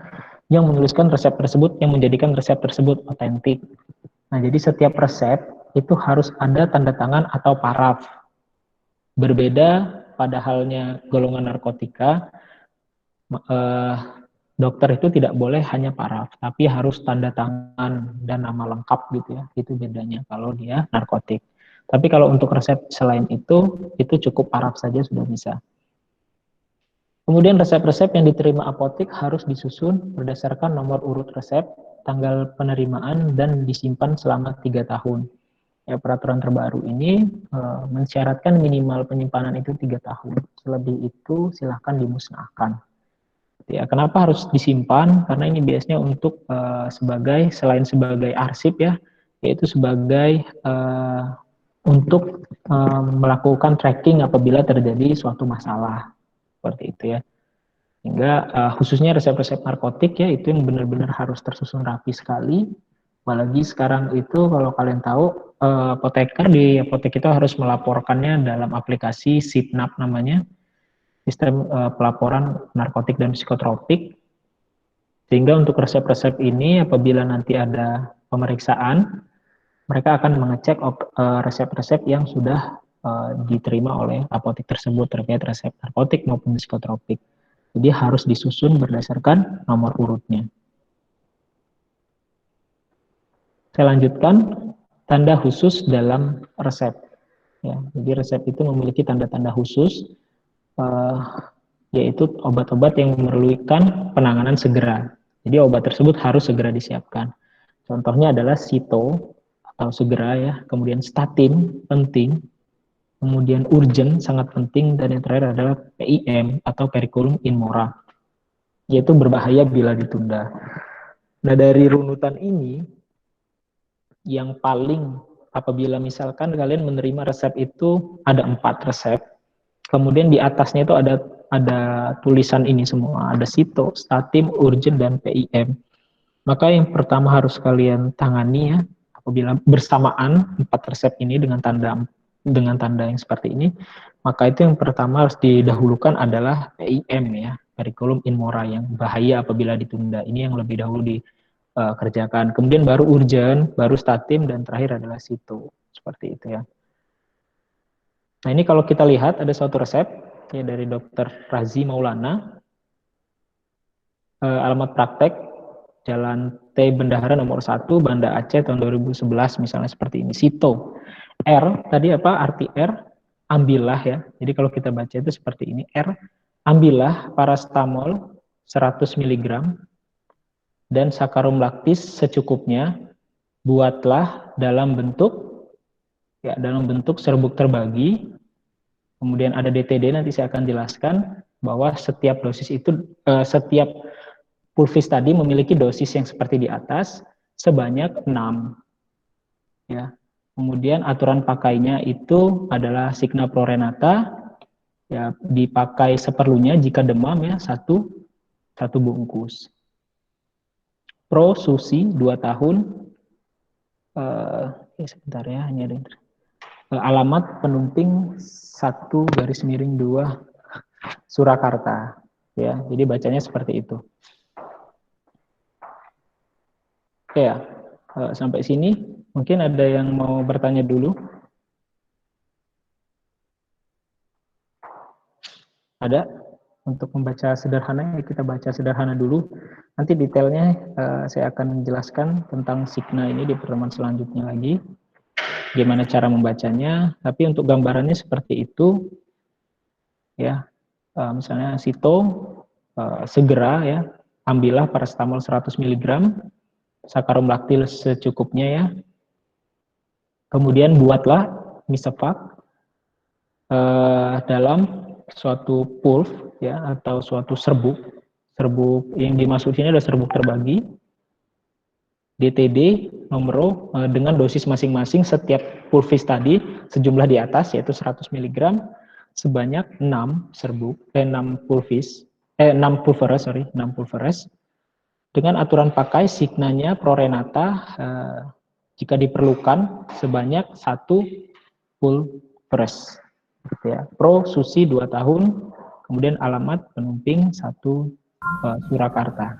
yang menuliskan resep tersebut yang menjadikan resep tersebut otentik. Nah, jadi setiap resep itu harus ada tanda tangan atau paraf. Berbeda pada halnya golongan narkotika, dokter itu tidak boleh hanya paraf, tapi harus tanda tangan dan nama lengkap gitu ya. Itu bedanya kalau dia narkotik. Tapi kalau untuk resep selain itu cukup paraf saja sudah bisa. Kemudian resep-resep yang diterima apotek harus disusun berdasarkan nomor urut resep, tanggal penerimaan, dan disimpan selama 3 tahun. Ya, peraturan terbaru ini mensyaratkan minimal penyimpanan itu 3 tahun. Selebih itu silahkan dimusnahkan. Ya, kenapa harus disimpan? Karena ini biasanya untuk selain sebagai arsip ya, yaitu sebagai untuk melakukan tracking apabila terjadi suatu masalah seperti itu ya. Sehingga khususnya resep-resep narkotik ya itu yang benar-benar harus tersusun rapi sekali. Apalagi sekarang itu kalau kalian tahu apoteker di apotek itu harus melaporkannya dalam aplikasi SIPNAP namanya, sistem pelaporan narkotik dan psikotropik. Sehingga untuk resep-resep ini apabila nanti ada pemeriksaan, mereka akan mengecek resep-resep yang sudah diterima oleh apotek tersebut terkait resep narkotik maupun psikotropik. Jadi harus disusun berdasarkan nomor urutnya. Saya lanjutkan, tanda khusus dalam resep. Ya, jadi resep itu memiliki tanda-tanda khusus, yaitu obat-obat yang memerlukan penanganan segera. Jadi obat tersebut harus segera disiapkan. Contohnya adalah sito atau segera ya, kemudian statin penting, kemudian urgent sangat penting, dan yang terakhir adalah PIM atau periculum in mora, yaitu berbahaya bila ditunda. Nah dari runutan ini, yang paling apabila misalkan kalian menerima resep itu ada 4 resep, kemudian di atasnya itu ada tulisan ini semua, ada sito, statin, urgent, dan PIM. Maka yang pertama harus kalian tangani ya, apabila bersamaan 4 resep ini dengan tanda yang seperti ini, maka itu yang pertama harus didahulukan adalah PIM ya, periculum in mora, yang bahaya apabila ditunda. Ini yang lebih dahulu dikerjakan. Kemudian baru urgent, baru statin, dan terakhir adalah sito. Seperti itu ya. Nah ini kalau kita lihat ada suatu resep ya dari Dr. Razi Maulana, alamat praktek Jalan T Bendahara nomor 1 Banda Aceh tahun 2011 misalnya seperti ini. Sito R tadi apa arti R? Ambillah ya. Jadi kalau kita baca itu seperti ini, R, ambillah parastamol 100 mg dan sakarum laktis secukupnya, buatlah dalam bentuk serbuk terbagi. Kemudian ada DTD, nanti saya akan jelaskan bahwa setiap dosis itu setiap pulvis tadi memiliki dosis yang seperti di atas sebanyak 6 ya. Kemudian aturan pakainya itu adalah Cigna Prorenata ya, dipakai seperlunya jika demam ya, satu bungkus. Pro Susi 2 tahun sebentar ya, hanya ada alamat Penumping 1/2 Surakarta ya. Jadi bacanya seperti itu. Oke ya, sampai sini mungkin ada yang mau bertanya dulu. Ada? Untuk membaca sederhana, ya kita baca sederhana dulu. Nanti detailnya saya akan menjelaskan tentang Cigna ini di pertemuan selanjutnya lagi. Gimana cara membacanya, tapi untuk gambarannya seperti itu. Ya, misalnya sito, segera ya, ambillah parastamol 100 mg, sakarum laktis secukupnya ya. Kemudian buatlah misefak dalam suatu pulv ya, atau suatu serbuk yang dimaksud sini adalah serbuk terbagi. DTD nomor dengan dosis masing-masing setiap pulvis tadi sejumlah di atas yaitu 100 mg sebanyak 6 pulveres dengan aturan pakai Cignanya Prorenata jika diperlukan sebanyak 1 pulveres ya. Pro Susi 2 tahun, kemudian alamat Penumping 1 Surakarta.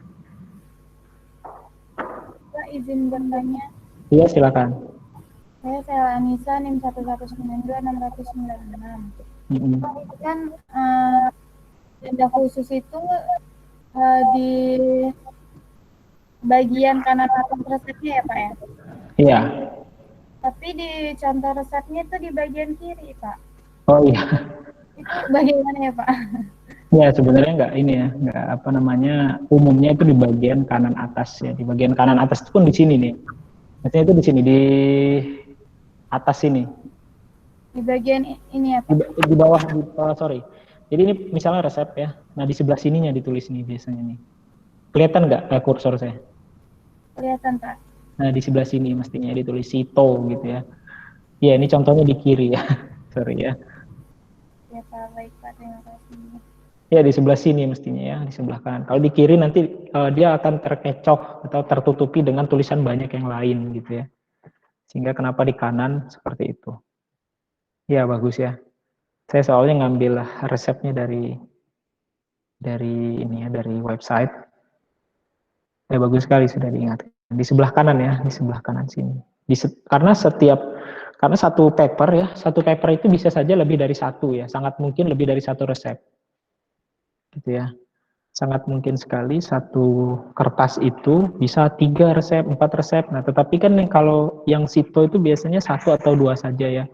Izin bertanya. Iya, silakan. Saya Sela Anissa, NIM 1192696. Itu kan tanda khusus itu Di bagian kanan atas resepnya ya Pak ya? Iya. Tapi di contoh resepnya itu di bagian kiri Pak. Oh iya. Itu bagaimana ya Pak? Ya sebenarnya nggak ini ya, nggak apa namanya, umumnya itu di bagian kanan atas ya. Di bagian kanan atas itu pun di sini nih. Biasanya itu di sini, di atas sini. Di bagian ini ya Pak? Di bawah, sorry. Jadi ini misalnya resep ya. Nah di sebelah sininya ditulis nih biasanya nih. Kelihatan nggak kursor saya? Kelihatan Pak. Nah di sebelah sini mestinya ditulis Sito gitu ya. Ya ini contohnya di kiri ya. Sorry ya. Ya Pak, baik Pak, terima kasih. Ya di sebelah sini mestinya ya, di sebelah kanan. Kalau di kiri nanti dia akan terkecoh atau tertutupi dengan tulisan banyak yang lain gitu ya. Sehingga kenapa di kanan seperti itu. Ya bagus ya. Saya soalnya ngambil resepnya dari ini ya, dari website. Ya bagus sekali sudah diingatkan. Di sebelah kanan ya, di sebelah kanan sini. Karena satu paper ya, satu paper itu bisa saja lebih dari satu ya, sangat mungkin lebih dari satu resep. Gitu ya. Sangat mungkin sekali satu kertas itu bisa 3 resep, 4 resep. Nah, tetapi kan kalau yang Sito itu biasanya 1 atau 2 saja ya.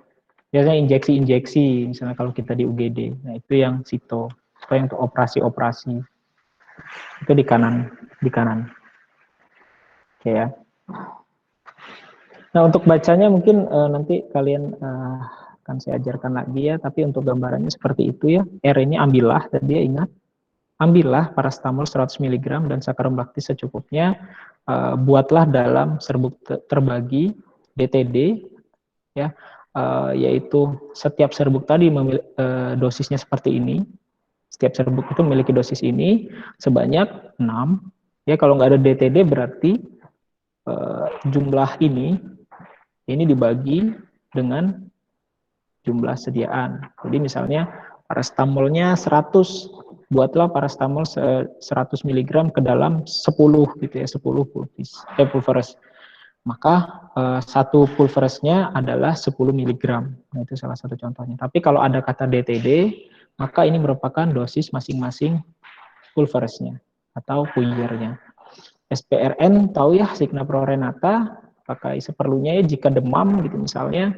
Biasanya injeksi-injeksi, misalnya kalau kita di UGD. Nah, itu yang Sito. Itu yang untuk operasi-operasi. Itu di kanan. Oke ya. Nah, untuk bacanya mungkin nanti kalian akan saya ajarkan lagi ya, tapi untuk gambarannya seperti itu ya. R ini ambillah, tadi ya ingat. Ambillah parastamol 100 mg dan sakarum bakti secukupnya, buatlah dalam serbuk terbagi DTD, ya, yaitu setiap serbuk tadi dosisnya seperti ini. Setiap serbuk itu memiliki dosis ini sebanyak 6. Ya, kalau nggak ada DTD berarti jumlah ini dibagi dengan jumlah sediaan. Jadi misalnya parastamolnya 100, buatlah parastamol 100 mg ke dalam 10 gitu ya, 10 pulveres. Maka satu pulveresnya adalah 10 mg. Nah, itu salah satu contohnya. Tapi kalau ada kata DTD, maka ini merupakan dosis masing-masing pulveresnya atau punyernya. SPRN tahu ya, signa prorenata, pakai seperlunya ya jika demam gitu misalnya,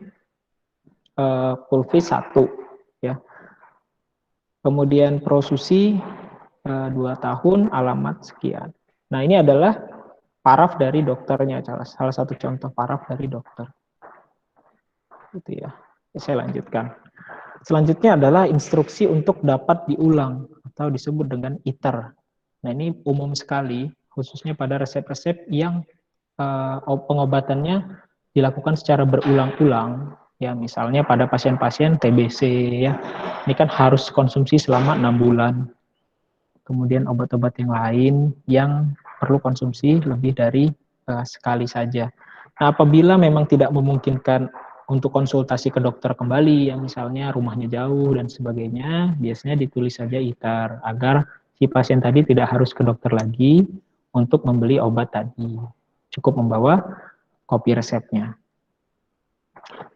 pulvis 1 ya. Kemudian prosusi 2 tahun, alamat sekian. Nah, ini adalah paraf dari dokternya, salah satu contoh paraf dari dokter. Gitu ya. Saya lanjutkan. Selanjutnya adalah instruksi untuk dapat diulang atau disebut dengan ITER. Nah, ini umum sekali, khususnya pada resep-resep yang pengobatannya dilakukan secara berulang-ulang. Ya, misalnya pada pasien-pasien TBC ya, ini kan harus konsumsi selama 6 bulan. Kemudian obat-obat yang lain yang perlu konsumsi lebih dari sekali saja. Nah, apabila memang tidak memungkinkan untuk konsultasi ke dokter kembali, yang misalnya rumahnya jauh dan sebagainya, biasanya ditulis saja ITAR agar si pasien tadi tidak harus ke dokter lagi untuk membeli obat tadi. Cukup membawa kopi resepnya.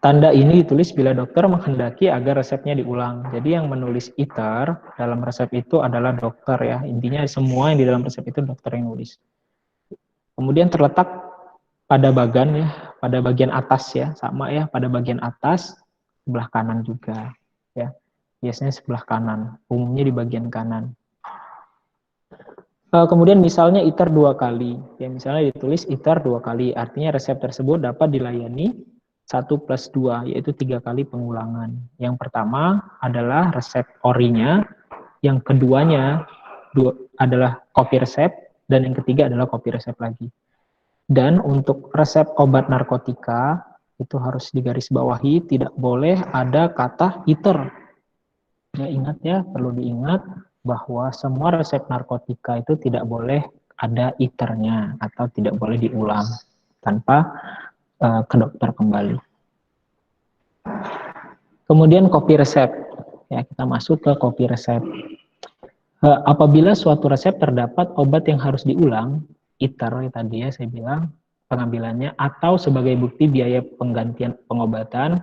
Tanda ini ditulis bila dokter menghendaki agar resepnya diulang. Jadi yang menulis ITER dalam resep itu adalah dokter ya. Intinya semua yang di dalam resep itu dokter yang nulis. Kemudian terletak pada bagian atas ya, sama ya, pada bagian atas sebelah kanan juga ya. Biasanya sebelah kanan, umumnya di bagian kanan. Kemudian misalnya ITER 2 kali, ya misalnya ditulis ITER 2 kali, artinya resep tersebut dapat dilayani 1+2, yaitu 3 kali pengulangan. Yang pertama adalah resep orinya, yang keduanya adalah kopi resep, dan yang ketiga adalah kopi resep lagi. Dan untuk resep obat narkotika, itu harus digarisbawahi, tidak boleh ada kata ITER. Ya, ingat ya, perlu diingat bahwa semua resep narkotika itu tidak boleh ada ITER-nya atau tidak boleh diulang tanpa ke dokter kembali. Kemudian kopi resep. Ya, kita masuk ke kopi resep. Apabila suatu resep terdapat obat yang harus diulang, ITER tadi ya saya bilang, pengambilannya, atau sebagai bukti biaya penggantian pengobatan,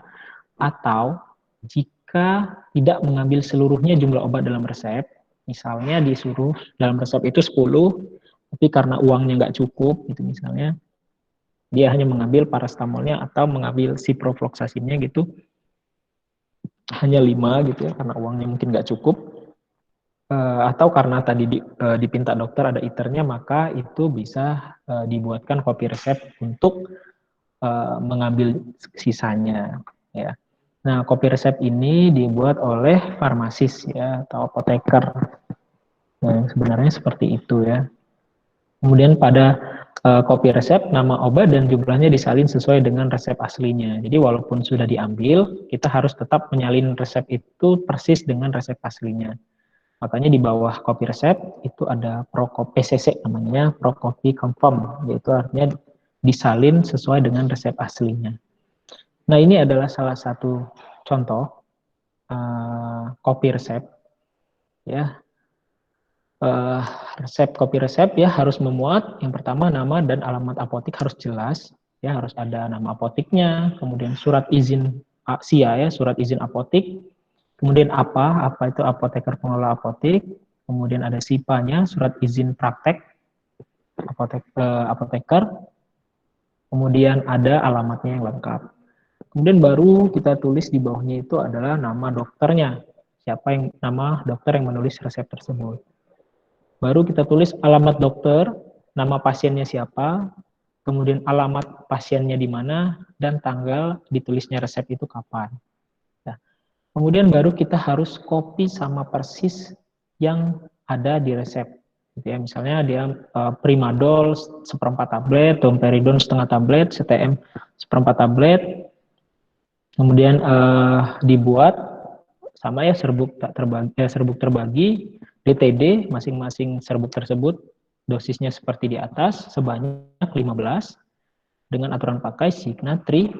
atau jika tidak mengambil seluruhnya jumlah obat dalam resep, Misalnya disuruh dalam resep itu 10, tapi karena uangnya nggak cukup, gitu misalnya, dia hanya mengambil parastamolnya atau mengambil ciprofloxacinnya gitu, hanya 5 gitu ya, karena uangnya mungkin nggak cukup, atau karena tadi dipinta dokter ada iternya, maka itu bisa dibuatkan kopi resep untuk mengambil sisanya ya. Nah, kopi resep ini dibuat oleh farmasis ya atau apoteker. Nah, sebenarnya seperti itu ya. Kemudian pada kopi resep, nama obat dan jumlahnya disalin sesuai dengan resep aslinya. Jadi walaupun sudah diambil, kita harus tetap menyalin resep itu persis dengan resep aslinya. Makanya di bawah kopi resep itu ada PCC namanya, Procopy Confirm, yaitu artinya disalin sesuai dengan resep aslinya. Nah, ini adalah salah satu contoh kopi resep ya. Resep kopi resep ya harus memuat yang pertama nama dan alamat apotek harus jelas ya, harus ada nama apoteknya, kemudian surat izin SIA ya, surat izin apotek, kemudian apa itu apoteker pengelola apotek, kemudian ada SIPA-nya, surat izin praktek apoteker, kemudian ada alamatnya yang lengkap. Kemudian baru kita tulis di bawahnya itu adalah nama dokternya, siapa yang nama dokter yang menulis resep tersebut. Baru kita tulis alamat dokter, nama pasiennya siapa, kemudian alamat pasiennya di mana, dan tanggal ditulisnya resep itu kapan. Nah, kemudian baru kita harus copy sama persis yang ada di resep. Gitu ya. Misalnya dia Primadol 1/4 tablet, domperidon 1/2 tablet, CTM 1/4 tablet, kemudian dibuat sama ya serbuk terbagi, DTD masing-masing serbuk tersebut dosisnya seperti di atas sebanyak 15 dengan aturan pakai Signa Tri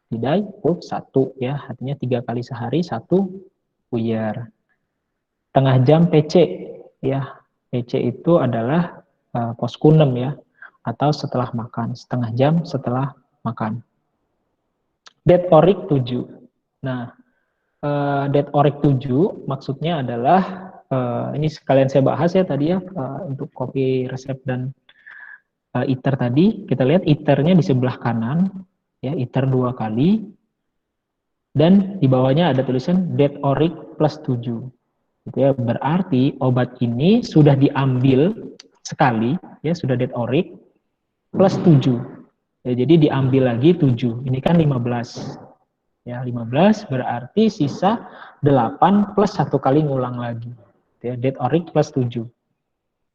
Tidai Pulp 1 ya, artinya 3 kali sehari 1 puyer. Tengah jam PC ya. PC itu adalah poskunem ya, atau setelah makan, setengah jam setelah makan. Det orik 7. Nah, Det orik 7 maksudnya adalah ini sekalian saya bahas ya tadi ya, untuk kopi resep dan iter tadi, kita lihat iternya di sebelah kanan, ya iter 2 kali, dan di bawahnya ada tulisan Det orik plus 7. Gitu ya, berarti obat ini sudah diambil sekali, ya sudah Det orik plus 7. Ya, jadi diambil lagi 7, ini kan 15. Ya, 15 berarti sisa 8 plus 1 kali ngulang lagi. Ya, Det orik plus 7.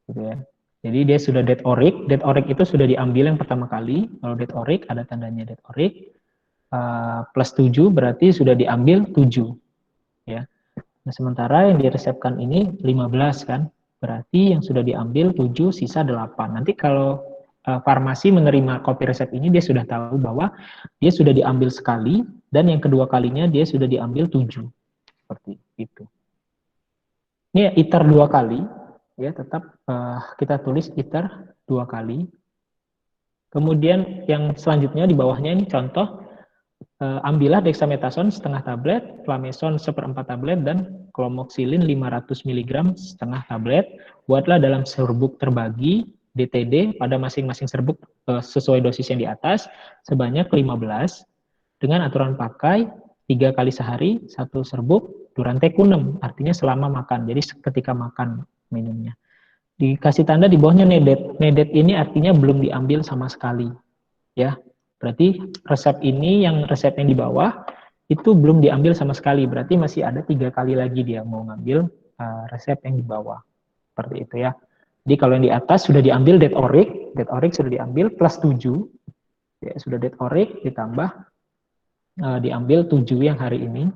Gitu ya. Jadi dia sudah Det orik itu sudah diambil yang pertama kali. Kalau Det orik ada tandanya Det orik plus 7 berarti sudah diambil 7. Ya. Nah, sementara yang diresepkan ini 15 kan. Berarti yang sudah diambil 7 sisa 8. Nanti kalau farmasi menerima kopi resep ini dia sudah tahu bahwa dia sudah diambil sekali dan yang kedua kalinya dia sudah diambil 7. Seperti itu. Ini iter 2 kali, ya tetap kita tulis iter 2 kali. Kemudian yang selanjutnya di bawahnya ini contoh, ambillah dexamethasone setengah tablet, flameson 1/4 tablet, dan clomoxilin 500 mg setengah tablet. Buatlah dalam serbuk terbagi DTD pada masing-masing serbuk sesuai dosis yang di atas sebanyak 15 dengan aturan pakai 3 kali sehari 1 serbuk durante kunem, artinya selama makan. Jadi ketika makan minumnya. Dikasih tanda di bawahnya nedet. Nedet ini artinya belum diambil sama sekali. Ya. Berarti resep ini yang resep yang di bawah itu belum diambil sama sekali. Berarti masih ada 3 kali lagi dia mau ngambil resep yang di bawah. Seperti itu ya. Jadi kalau yang di atas sudah diambil Det orik sudah diambil plus 7. Ya, sudah Det orik ditambah diambil 7 yang hari ini.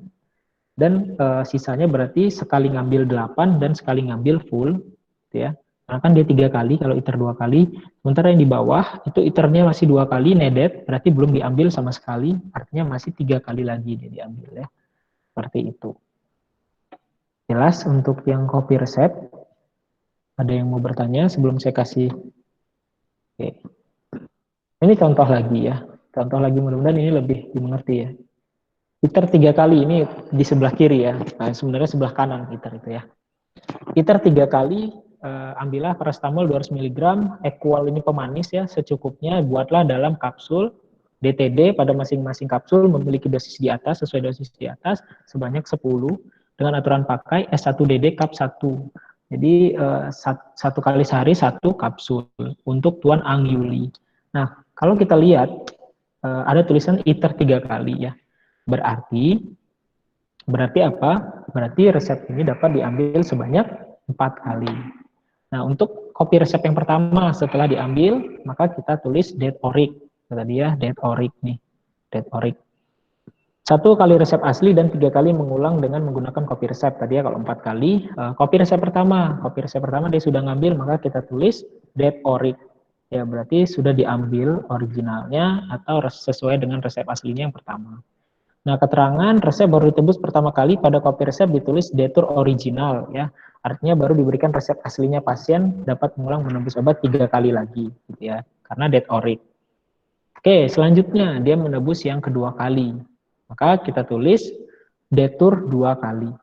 Dan sisanya berarti sekali ngambil 8 dan sekali ngambil full. Gitu ya. Karena kan dia 3 kali, kalau iter 2 kali. Sementara yang di bawah, itu iternya masih 2 kali, nedet, berarti belum diambil sama sekali. Artinya masih 3 kali lagi dia diambil ya. Seperti itu. Jelas untuk yang kopi resep? Ada yang mau bertanya sebelum saya kasih? Oke. Ini contoh lagi ya. Contoh lagi mudah-mudahan ini lebih dimengerti ya. Iter 3 kali ini di sebelah kiri ya. Nah, sebenarnya sebelah kanan iter itu ya. ITER 3 kali, ambillah paracetamol 200 mg, equal ini pemanis ya, secukupnya, buatlah dalam kapsul DTD pada masing-masing kapsul memiliki dosis di atas, sesuai dosis di atas, sebanyak 10, dengan aturan pakai S1DD cup 1. Jadi, 1 kali sehari 1 kapsul untuk Tuan Ang Yuli. Nah, kalau kita lihat, ada tulisan ITER 3 kali ya. Berarti apa? Berarti resep ini dapat diambil sebanyak 4 kali. Nah, untuk kopi resep yang pertama setelah diambil, maka kita tulis date oric. Tadi ya, date oric nih. Date oric. 1 kali resep asli dan 3 kali mengulang dengan menggunakan kopi resep. Tadi ya kalau 4 kali. Kopi resep pertama dia sudah ngambil, maka kita tulis date oric. Ya, berarti sudah diambil originalnya atau sesuai dengan resep aslinya yang pertama. Nah, keterangan resep baru ditebus pertama kali pada kopi resep ditulis datur original ya. Artinya baru diberikan resep aslinya pasien dapat mengulang menebus obat 3 kali lagi gitu ya. Karena date oric. Oke, selanjutnya dia menebus yang kedua kali. Maka kita tulis datur 2 kali.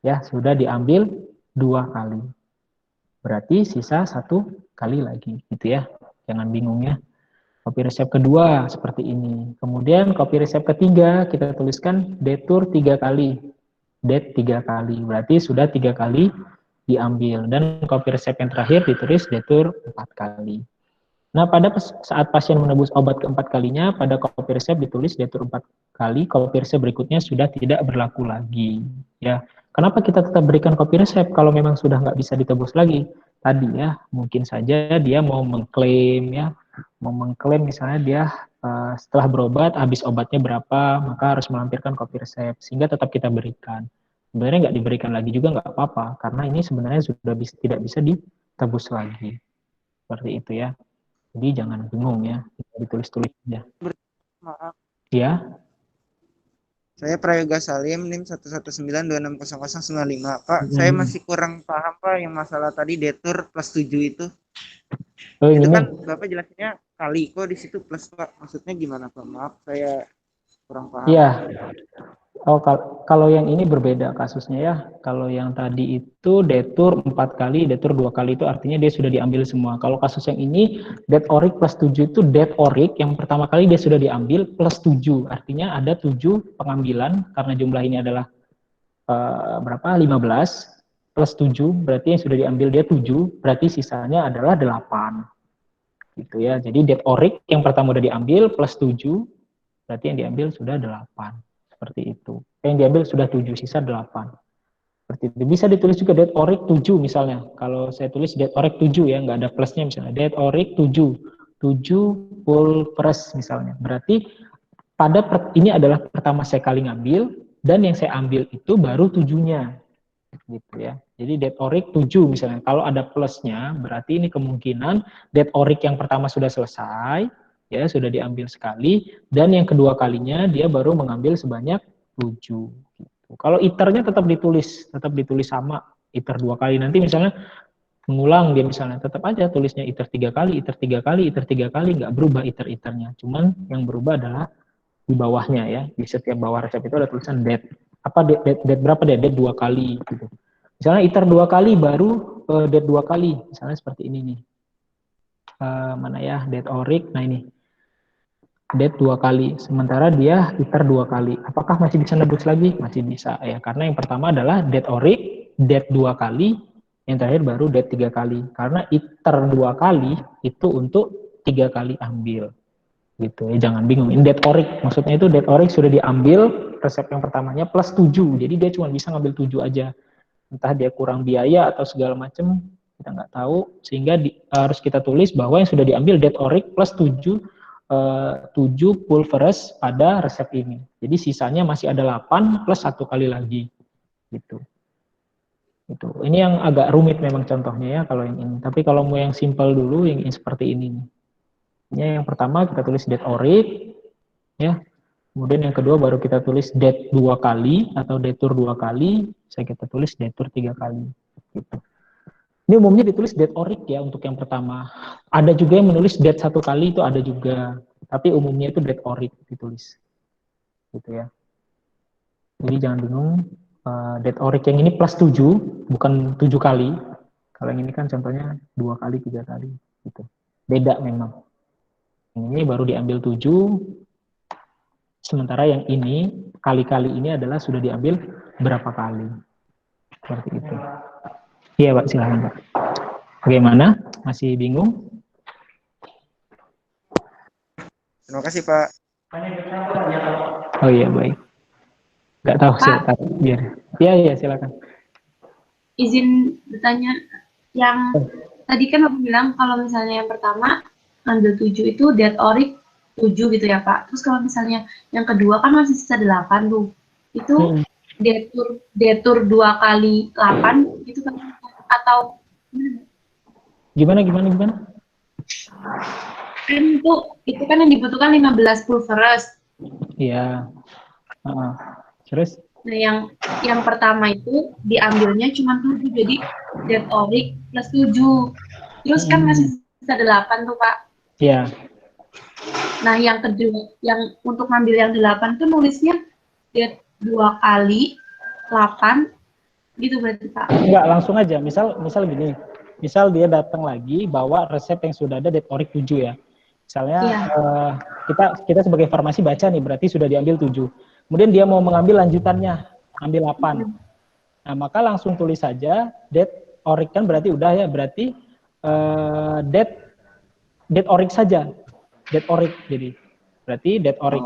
Ya, sudah diambil 2 kali. Berarti sisa 1 kali lagi gitu ya. Jangan bingung ya. Kopi resep kedua seperti ini. Kemudian kopi resep ketiga kita tuliskan datur 3 kali. Date 3 kali. Berarti sudah 3 kali diambil. Dan kopi resep yang terakhir ditulis datur 4 kali. Nah, pada saat pasien menebus obat keempat kalinya, pada kopi resep ditulis datur 4 kali, kopi resep berikutnya sudah tidak berlaku lagi. Ya, kenapa kita tetap berikan kopi resep kalau memang sudah nggak bisa ditebus lagi? Tadi ya, mungkin saja dia mau mengklaim ya, misalnya dia setelah berobat, habis obatnya berapa, maka harus melampirkan kopi resep, sehingga tetap kita berikan. Sebenarnya nggak diberikan lagi juga nggak apa-apa, karena ini sebenarnya sudah tidak bisa ditebus lagi. Seperti itu ya. Jadi jangan bingung ya, ditulis-tulis aja. Maaf. Ya. Saya Prayoga Salim, NIM 119260095. Pak, saya masih kurang paham Pak yang masalah tadi datur plus 7 itu. Oh, itu ini kan Bapak jelasinnya kali, kok di situ plus Pak? Maksudnya gimana Pak? Maaf, saya kurang paham. Iya. Oh, kalau yang ini berbeda kasusnya ya. Kalau yang tadi itu datur 4 kali, datur 2 kali itu artinya dia sudah diambil semua. Kalau kasus yang ini, date oric plus 7 itu date oric yang pertama kali dia sudah diambil plus 7. Artinya ada 7 pengambilan, karena jumlah ini adalah berapa? 15 plus 7, berarti yang sudah diambil dia 7, berarti sisanya adalah 8. Gitu ya. Jadi date oric yang pertama sudah diambil plus 7, berarti yang diambil sudah 8. Seperti itu. Yang diambil sudah 7, sisa 8. Seperti itu. Bisa ditulis juga date oric 7 misalnya. Kalau saya tulis date oric 7 ya, nggak ada plusnya misalnya. Date oric 7. 7 pulveres misalnya. Berarti ini adalah pertama saya kali ngambil, dan yang saya ambil itu baru 7-nya. Gitu ya. Jadi date oric 7 misalnya. Kalau ada plusnya, berarti ini kemungkinan date oric yang pertama sudah selesai, ya sudah diambil sekali, dan yang kedua kalinya dia baru mengambil sebanyak 7. Gitu. Kalau ITER-nya tetap ditulis sama ITER 2 kali. Nanti misalnya mengulang dia misalnya, tetap aja tulisnya ITER 3 kali, ITER 3 kali, ITER 3 kali, nggak berubah ITER-ITER-nya. Cuman yang berubah adalah di bawahnya ya. Di setiap bawah resep itu ada tulisan date. Apa date berapa deh? Date 2 kali gitu. Misalnya ITER 2 kali baru date 2 kali. Misalnya seperti ini nih. Mana ya? Date oric. Nah ini. Date 2 kali, sementara dia ITER 2 kali. Apakah masih bisa nebus lagi? Masih bisa ya, karena yang pertama adalah date oric, date 2 kali, yang terakhir baru date 3 kali. Karena ITER 2 kali itu untuk 3 kali ambil. Gitu ya, jangan bingung. Ini date oric, maksudnya itu date oric sudah diambil resep yang pertamanya plus 7. Jadi dia cuma bisa ngambil 7 aja. Entah dia kurang biaya atau segala macam, kita nggak tahu, sehingga harus kita tulis bahwa yang sudah diambil date oric plus 7 pulveres pada resep ini. Jadi sisanya masih ada 8 plus 1 kali lagi. Gitu. Itu. Ini yang agak rumit memang contohnya ya kalau yang ini. Tapi kalau mau yang simple dulu, yang seperti ini. Ini yang pertama kita tulis date oric, ya. Kemudian yang kedua baru kita tulis date 2 kali atau datur 2 kali. Kita tulis datur 3 kali. Gitu. Ini umumnya ditulis date oric ya untuk yang pertama. Ada juga yang menulis date 1 kali, itu ada juga. Tapi umumnya itu date oric ditulis. Gitu ya. Jadi jangan bingung. dead oric yang ini plus 7, bukan 7 kali. Kalau yang ini kan contohnya 2 kali, 3 kali. Gitu. Beda memang. Yang ini baru diambil 7, sementara yang ini, kali-kali ini adalah sudah diambil berapa kali. Seperti itu. Iya Pak, silahkan Pak. Bagaimana? Masih bingung? Terima kasih Pak. Oh iya, baik. Nggak tahu, Pak. silakan. Biar. Iya, silakan. Izin bertanya, yang tadi kan aku bilang kalau misalnya yang pertama ambil 7 itu dead oric 7 gitu ya Pak. Terus kalau misalnya yang kedua kan masih sisa 8 tuh. Itu detur 2 kali 8 gitu kan, atau Gimana? kan itu kan yang dibutuhkan 15 pulveres. Iya. Terus? Nah, yang pertama itu diambilnya cuma 7, jadi dead oric plus 7. Terus kan masih sisa 8 tuh Pak. Iya. Nah, yang kedua, yang untuk ngambil yang 8 tuh nulisnya dead 2 kali 8 gitu berarti Pak. Enggak, langsung aja. Misal gini. Misal dia datang lagi bawa resep yang sudah ada dead oric 7 ya. Misalnya kita sebagai farmasi baca nih, berarti sudah diambil 7. Kemudian dia mau mengambil lanjutannya, ambil 8. Nah, maka langsung tulis saja dead oric, kan berarti udah ya, berarti dead oric saja. Dead oric, jadi berarti dead oric.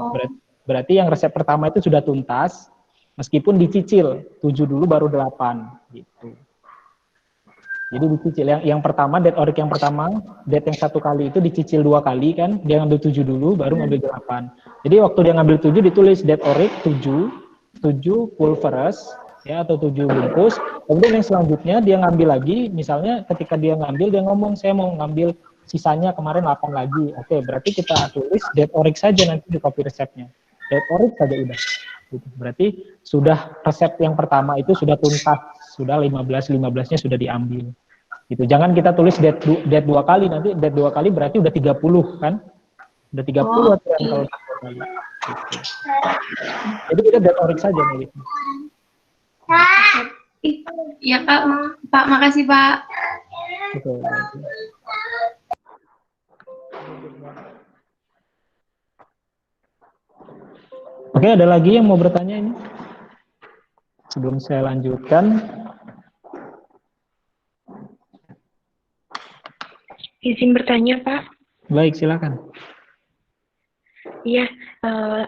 Berarti yang resep pertama itu sudah tuntas, meskipun dicicil 7 dulu baru 8 gitu. Jadi dicicil yang pertama, dead oric yang pertama, dead yang 1 kali itu dicicil 2 kali kan, dia ngambil 7 dulu baru ngambil 8. Jadi waktu dia ngambil 7 ditulis dead oric 7 pulveres ya, atau 7 bungkus. Kemudian yang selanjutnya dia ngambil lagi, misalnya ketika dia ngambil dia ngomong saya mau ngambil sisanya kemarin 8 lagi. Oke, berarti kita tulis dead oric saja nanti di copy resepnya. Dead oric saja udah. Gitu. Berarti sudah resep yang pertama itu sudah tuntas, sudah 15-nya sudah diambil. Gitu. Jangan kita tulis dead 2 kali, nanti dead 2 kali berarti udah 30 kan? Udah 30 kalau 2 kali. Gitu. Jadi kita dead oric saja nih. Iya Pak, makasih Pak. Betul. Oke, ada lagi yang mau bertanya ini? Sebelum saya lanjutkan. Izin bertanya, Pak. Baik, silakan. Iya,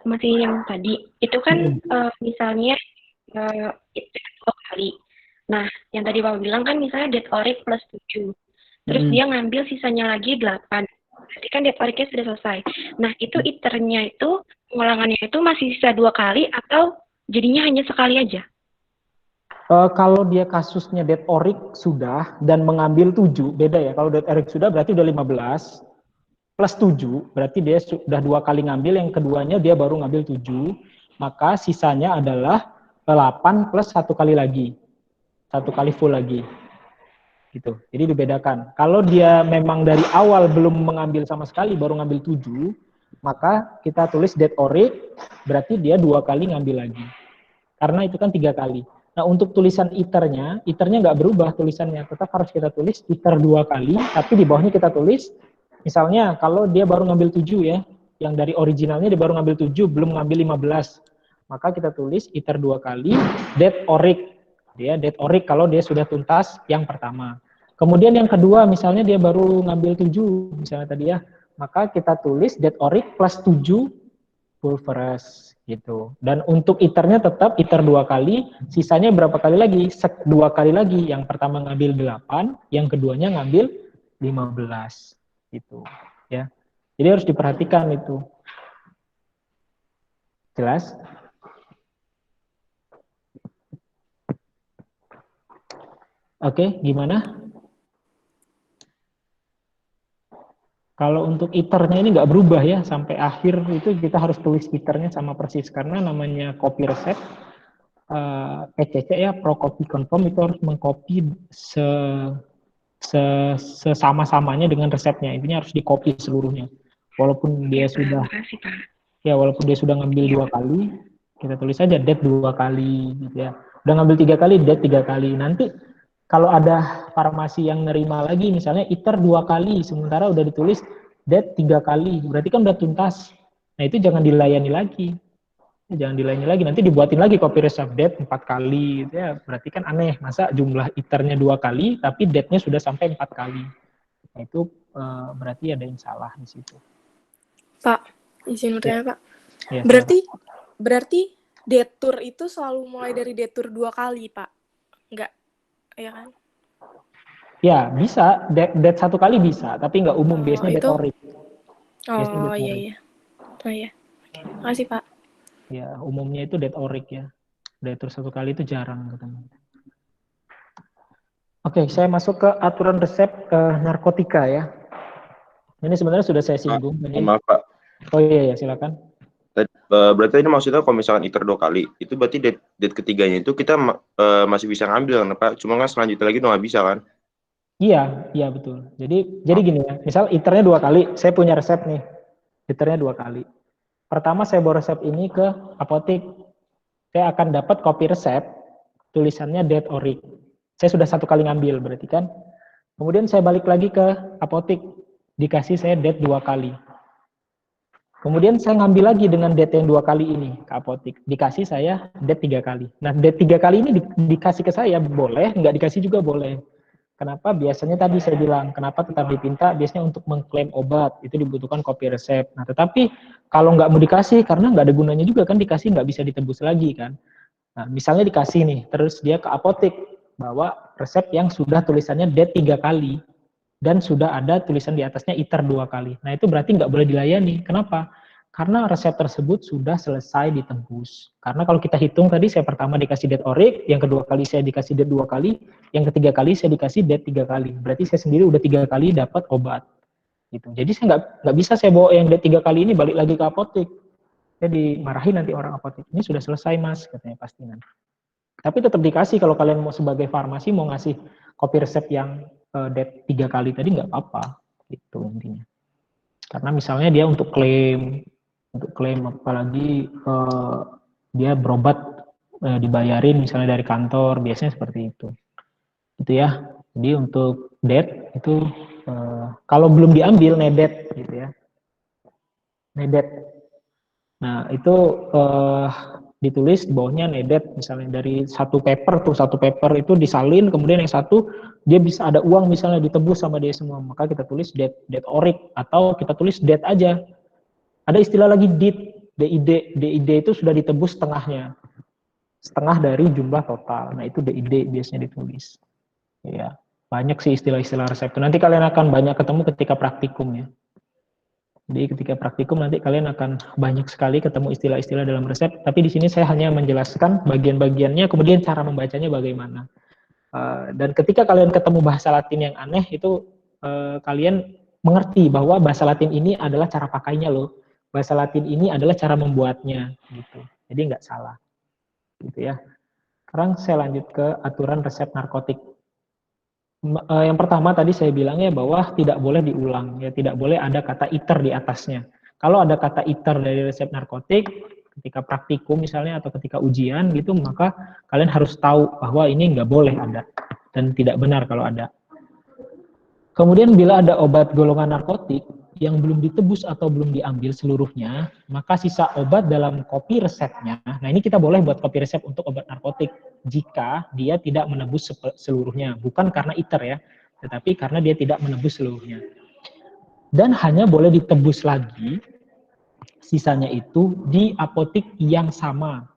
masih yang tadi. Itu kan misalnya itu 2 kali. Nah, yang tadi Pak bilang kan misalnya dead oric plus 7. Terus dia ngambil sisanya lagi 8. Berarti kan dead oricnya sudah selesai. Nah, itu iternya itu, pengulangannya itu masih sisa 2 kali atau jadinya hanya sekali aja? Kalau dia kasusnya dead oric sudah dan mengambil 7, beda ya. Kalau dead oric sudah berarti udah 15 plus 7, berarti dia sudah 2 kali ngambil, yang keduanya dia baru ngambil 7, maka sisanya adalah 8 plus 1 kali lagi. 1 kali full lagi. Gitu. Jadi dibedakan. Kalau dia memang dari awal belum mengambil sama sekali, baru ngambil 7, maka kita tulis dead oric, berarti dia 2 kali ngambil lagi. Karena itu kan 3 kali. Nah, untuk tulisan iternya nggak berubah tulisannya. Tetap harus kita tulis iter 2 kali, tapi di bawahnya kita tulis, misalnya kalau dia baru ngambil 7 ya, yang dari originalnya dia baru ngambil 7, belum ngambil 15. Maka kita tulis iter 2 kali, dead oric. Dia dead oric kalau dia sudah tuntas yang pertama. Kemudian yang kedua, misalnya dia baru ngambil 7, misalnya tadi ya, maka kita tulis dead oric plus 7 pulveres. Gitu. Dan untuk iternya tetap iter 2 kali, sisanya berapa kali lagi? 2 kali lagi. Yang pertama ngambil 8, yang keduanya ngambil 15. Gitu. Ya. Jadi harus diperhatikan itu. Jelas? Oke, gimana? Kalau untuk iternya ini nggak berubah ya, sampai akhir itu kita harus tulis iternya sama persis, karena namanya copy resep, PCC ya, Pro Copy Confirm, itu harus mengcopy sesama-samanya dengan resepnya, intinya harus di-copy seluruhnya. Walaupun dia sudah, ya walaupun dia sudah ngambil 2 kali, Kita tulis aja det 2 kali gitu ya. Udah ngambil 3 kali, det 3 kali. Nanti kalau ada farmasi yang nerima lagi, misalnya iter 2 kali, sementara udah ditulis det 3 kali, berarti kan udah tuntas. Nah itu jangan dilayani lagi. Jangan dilayani lagi, nanti dibuatin lagi copy resep det 4 kali, gitu ya. Berarti kan aneh, masa jumlah iternya 2 kali, tapi det-nya sudah sampai 4 kali. Nah itu berarti ada yang salah di situ. Pak, izin bertanya Pak. Ya, Berarti detur itu selalu mulai dari detur 2 kali Pak? Enggak, ya kan? Ya bisa, det 1 kali bisa, tapi nggak umum, biasanya det orik. Oh iya. Oh iya. Makasih Pak. Ya, umumnya itu det orik ya. Detur 1 kali itu jarang ketemu. Oke, saya masuk ke aturan resep narkotika ya. Ini sebenarnya sudah saya singgung. Maaf Pak. Oh iya, silakan. Berarti ini maksudnya kalau misalkan iter 2 kali, itu berarti det ketiganya itu kita masih bisa ngambil kan Pak? Cuma kan selanjutnya lagi nggak bisa kan? Iya betul. Jadi gini ya, misal iternya 2 kali, saya punya resep nih, iternya 2 kali. Pertama saya bawa resep ini ke apotek, saya akan dapat kopi resep, tulisannya det orik. Saya sudah 1 kali ngambil berarti kan. Kemudian saya balik lagi ke apotek, dikasih saya det 2 kali. Kemudian saya ngambil lagi dengan det yang 2 kali ini ke apotek, dikasih saya det 3 kali. Nah det 3 kali ini dikasih ke saya, boleh, nggak dikasih juga boleh. Kenapa? Biasanya tadi saya bilang, kenapa tetap dipinta? Biasanya untuk mengklaim obat, itu dibutuhkan kopi resep. Nah, tetapi kalau nggak mau dikasih, karena nggak ada gunanya juga kan, dikasih nggak bisa ditebus lagi kan. Nah, misalnya dikasih nih, terus dia ke apotek, bawa resep yang sudah tulisannya det 3 kali, dan sudah ada tulisan di atasnya iter 2 kali. Nah, itu berarti nggak boleh dilayani. Kenapa? Karena resep tersebut sudah selesai ditebus. Karena kalau kita hitung tadi, saya pertama dikasih det orik, yang kedua kali saya dikasih det 2 kali, yang ketiga kali saya dikasih det 3 kali. Berarti saya sendiri udah 3 kali dapat obat. Gitu. Jadi saya nggak bisa saya bawa yang det 3 kali ini balik lagi ke apotek. Saya dimarahin nanti orang apotek. Ini sudah selesai mas, katanya pasti nanti. Tapi tetap dikasih, kalau kalian mau sebagai farmasi mau ngasih kopi resep yang det 3 kali tadi nggak apa-apa. Gitu intinya. Karena misalnya dia untuk klaim apalagi dia berobat dibayarin misalnya dari kantor, biasanya seperti itu ya. Jadi untuk det itu kalau belum diambil nedet gitu ya, nedet. Nah itu ditulis di bawahnya nedet, misalnya dari satu paper itu disalin, kemudian yang satu dia bisa ada uang misalnya ditebus sama dia semua, maka kita tulis det orik, atau kita tulis det aja. Ada istilah lagi DID itu sudah ditebus setengah dari jumlah total. Nah itu DID biasanya ditulis. Ya, banyak sih istilah-istilah resep itu. Nanti kalian akan banyak ketemu ketika praktikum ya. Jadi ketika praktikum nanti kalian akan banyak sekali ketemu istilah-istilah dalam resep. Tapi di sini saya hanya menjelaskan bagian-bagiannya, kemudian cara membacanya bagaimana. Dan ketika kalian ketemu bahasa Latin yang aneh itu kalian mengerti bahwa bahasa Latin ini adalah cara pakainya loh. Bahasa Latin ini adalah cara membuatnya, gitu. Jadi nggak salah, gitu ya. Sekarang saya lanjut ke aturan resep narkotik. Yang pertama tadi saya bilang ya bahwa tidak boleh diulang, ya tidak boleh ada kata iter di atasnya. Kalau ada kata iter dari resep narkotik, ketika praktikum misalnya atau ketika ujian gitu, maka kalian harus tahu bahwa ini nggak boleh ada dan tidak benar kalau ada. Kemudian bila ada obat golongan narkotik yang belum ditebus atau belum diambil seluruhnya, maka sisa obat dalam kopi resepnya, nah ini kita boleh buat kopi resep untuk obat narkotik jika dia tidak menebus seluruhnya, bukan karena iter ya, tetapi karena dia tidak menebus seluruhnya. Dan hanya boleh ditebus lagi sisanya itu di apotek yang sama.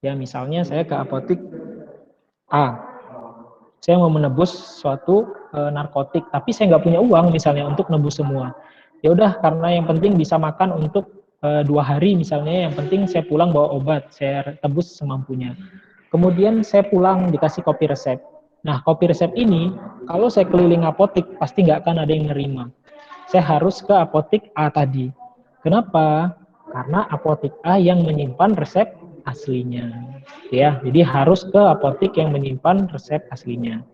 Ya misalnya saya ke apotek A, saya mau menebus suatu narkotik, tapi saya nggak punya uang misalnya untuk nebus semua. Ya udah, karena yang penting bisa makan untuk 2 hari misalnya, yang penting saya pulang bawa obat, saya tebus semampunya. Kemudian saya pulang dikasih kopi resep. Nah kopi resep ini kalau saya keliling apotek pasti nggak akan ada yang nerima. Saya harus ke apotek A tadi. Kenapa? Karena apotek A yang menyimpan resep aslinya. Ya, jadi harus ke apotek yang menyimpan resep aslinya.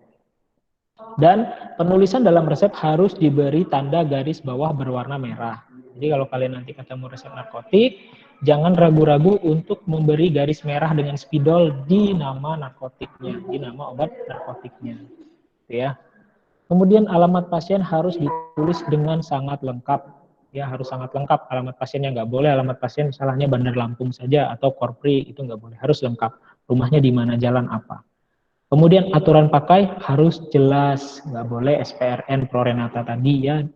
Dan penulisan dalam resep harus diberi tanda garis bawah berwarna merah. Jadi kalau kalian nanti ketemu resep narkotik, jangan ragu-ragu untuk memberi garis merah dengan spidol di nama narkotiknya, di nama obat narkotiknya. Ya. Kemudian alamat pasien harus ditulis dengan sangat lengkap. Ya, harus sangat lengkap alamat pasiennya, nggak boleh alamat pasien misalnya Bandar Lampung saja atau Korpri, itu nggak boleh, harus lengkap. Rumahnya di mana, jalan apa. Kemudian aturan pakai harus jelas, nggak boleh SPRN Prorenata tadi ya,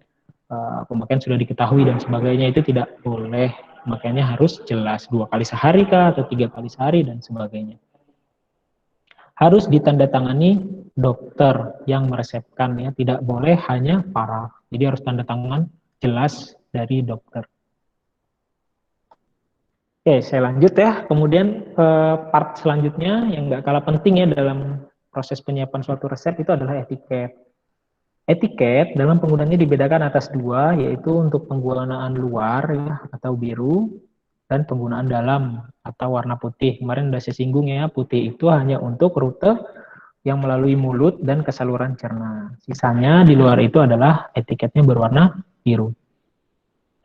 pemakaian sudah diketahui dan sebagainya, itu tidak boleh. Makanya harus jelas 2 kali sehari kah atau 3 kali sehari dan sebagainya. Harus ditandatangani dokter yang meresepkan ya, tidak boleh hanya paraf. Jadi harus tanda tangan jelas dari dokter. Oke, saya lanjut ya. Kemudian part selanjutnya yang nggak kalah penting ya dalam proses penyiapan suatu resep itu adalah etiket. Etiket dalam penggunaannya dibedakan atas 2, yaitu untuk penggunaan luar ya, atau biru, dan penggunaan dalam atau warna putih. Kemarin sudah saya singgung ya, putih itu hanya untuk rute yang melalui mulut dan ke saluran cerna. Sisanya di luar itu adalah etiketnya berwarna biru.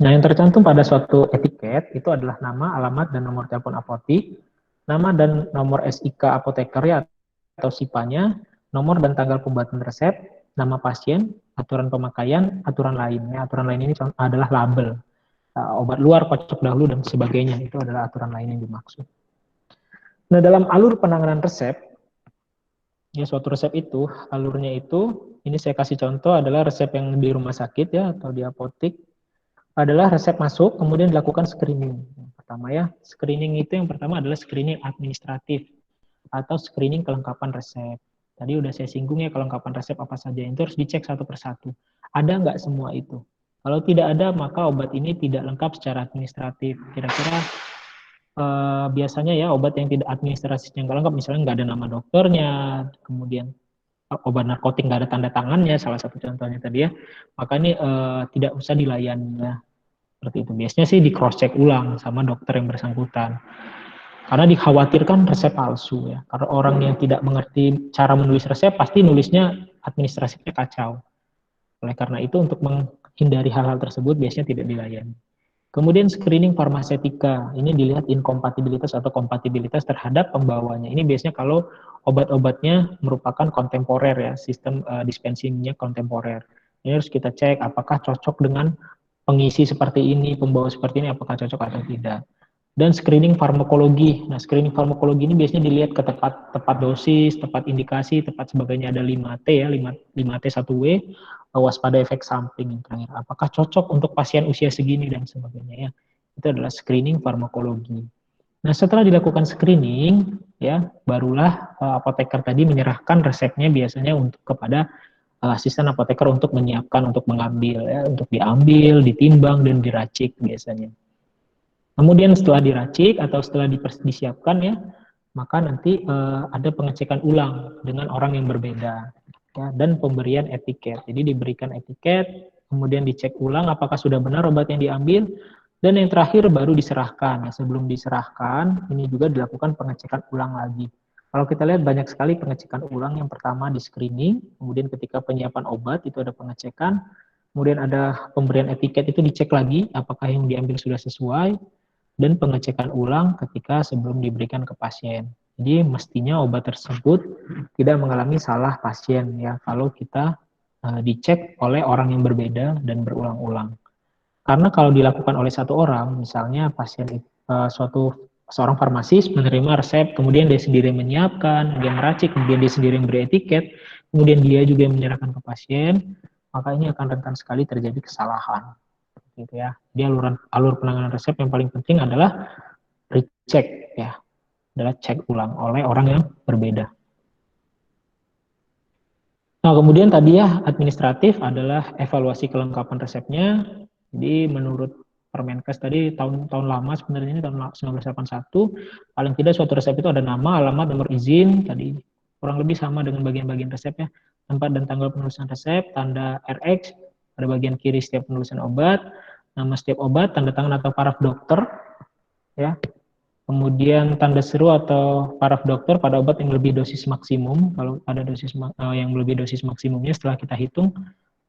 Nah, yang tercantum pada suatu etiket itu adalah nama, alamat, dan nomor telepon apotik, nama dan nomor SIK apoteker ya, atau SIPA-nya, nomor dan tanggal pembuatan resep, nama pasien, aturan pemakaian, aturan lainnya. Aturan lain ini adalah label. Obat luar, kocok dahulu, dan sebagainya. Itu adalah aturan lain yang dimaksud. Nah, dalam alur penanganan resep, ya suatu resep itu, alurnya itu, ini saya kasih contoh adalah resep yang di rumah sakit ya, atau di apotik, adalah resep masuk, kemudian dilakukan screening. Yang pertama ya, screening itu yang pertama adalah screening administratif, atau screening kelengkapan resep. Tadi udah saya singgung ya, kelengkapan resep apa saja, itu harus dicek satu persatu. Ada nggak semua itu? Kalau tidak ada, maka obat ini tidak lengkap secara administratif. Kira-kira biasanya ya, obat yang tidak administrasinya nggak lengkap, misalnya nggak ada nama dokternya, kemudian obat narkotik nggak ada tanda tangannya, salah satu contohnya tadi ya, maka ini tidak usah dilayani ya. Seperti itu. Biasanya sih di cross check ulang sama dokter yang bersangkutan. Karena dikhawatirkan resep palsu ya. Karena orang yang tidak mengerti cara menulis resep pasti nulisnya administrasinya kacau. Oleh karena itu untuk menghindari hal-hal tersebut biasanya tidak dilayani. Kemudian screening farmasetika, ini dilihat inkompatibilitas atau kompatibilitas terhadap pembawanya. Ini biasanya kalau obat-obatnya merupakan kontemporer ya, sistem dispensingnya kontemporer. Ini harus kita cek apakah cocok dengan pengisi seperti ini, pembawa seperti ini, apakah cocok atau tidak. Dan screening farmakologi. Nah, screening farmakologi ini biasanya dilihat ke tepat dosis, tepat indikasi, tepat sebagainya, ada 5T ya, 5T 1W, waspada efek samping yang terakhir. Apakah cocok untuk pasien usia segini dan sebagainya ya. Itu adalah screening farmakologi. Nah, setelah dilakukan screening ya, barulah apoteker tadi menyerahkan resepnya biasanya untuk kepada asisten apoteker untuk menyiapkan, untuk mengambil ya, untuk diambil, ditimbang dan diracik biasanya. Kemudian setelah diracik atau setelah disiapkan ya, maka nanti ada pengecekan ulang dengan orang yang berbeda ya, dan pemberian etiket. Jadi diberikan etiket, kemudian dicek ulang apakah sudah benar obat yang diambil, dan yang terakhir baru diserahkan. Nah, sebelum diserahkan, ini juga dilakukan pengecekan ulang lagi. Kalau kita lihat banyak sekali pengecekan ulang. Yang pertama di screening, kemudian ketika penyiapan obat itu ada pengecekan, kemudian ada pemberian etiket, itu dicek lagi apakah yang diambil sudah sesuai, dan pengecekan ulang ketika sebelum diberikan ke pasien. Jadi mestinya obat tersebut tidak mengalami salah pasien ya kalau kita dicek oleh orang yang berbeda dan berulang-ulang. Karena kalau dilakukan oleh satu orang, misalnya pasien seorang farmasis menerima resep, kemudian dia sendiri menyiapkan, dia meracik, kemudian dia sendiri memberi etiket, kemudian dia juga menyerahkan ke pasien, maka ini akan rentan sekali terjadi kesalahan. Gitu ya. Di alur penanganan resep yang paling penting adalah recheck ya, adalah cek ulang oleh orang yang berbeda. Nah, kemudian tadi ya administratif adalah evaluasi kelengkapan resepnya. Jadi menurut Permenkes tadi tahun lama sebenarnya ini tahun 1981, paling tidak suatu resep itu ada nama, alamat, nomor izin, tadi kurang lebih sama dengan bagian-bagian resep ya, tempat dan tanggal penulisan resep, tanda RX, pada bagian kiri setiap penulisan obat, nama setiap obat, tanda tangan atau paraf dokter, ya. Kemudian tanda seru atau paraf dokter pada obat yang lebih dosis maksimum. Kalau ada dosis yang lebih dosis maksimumnya setelah kita hitung,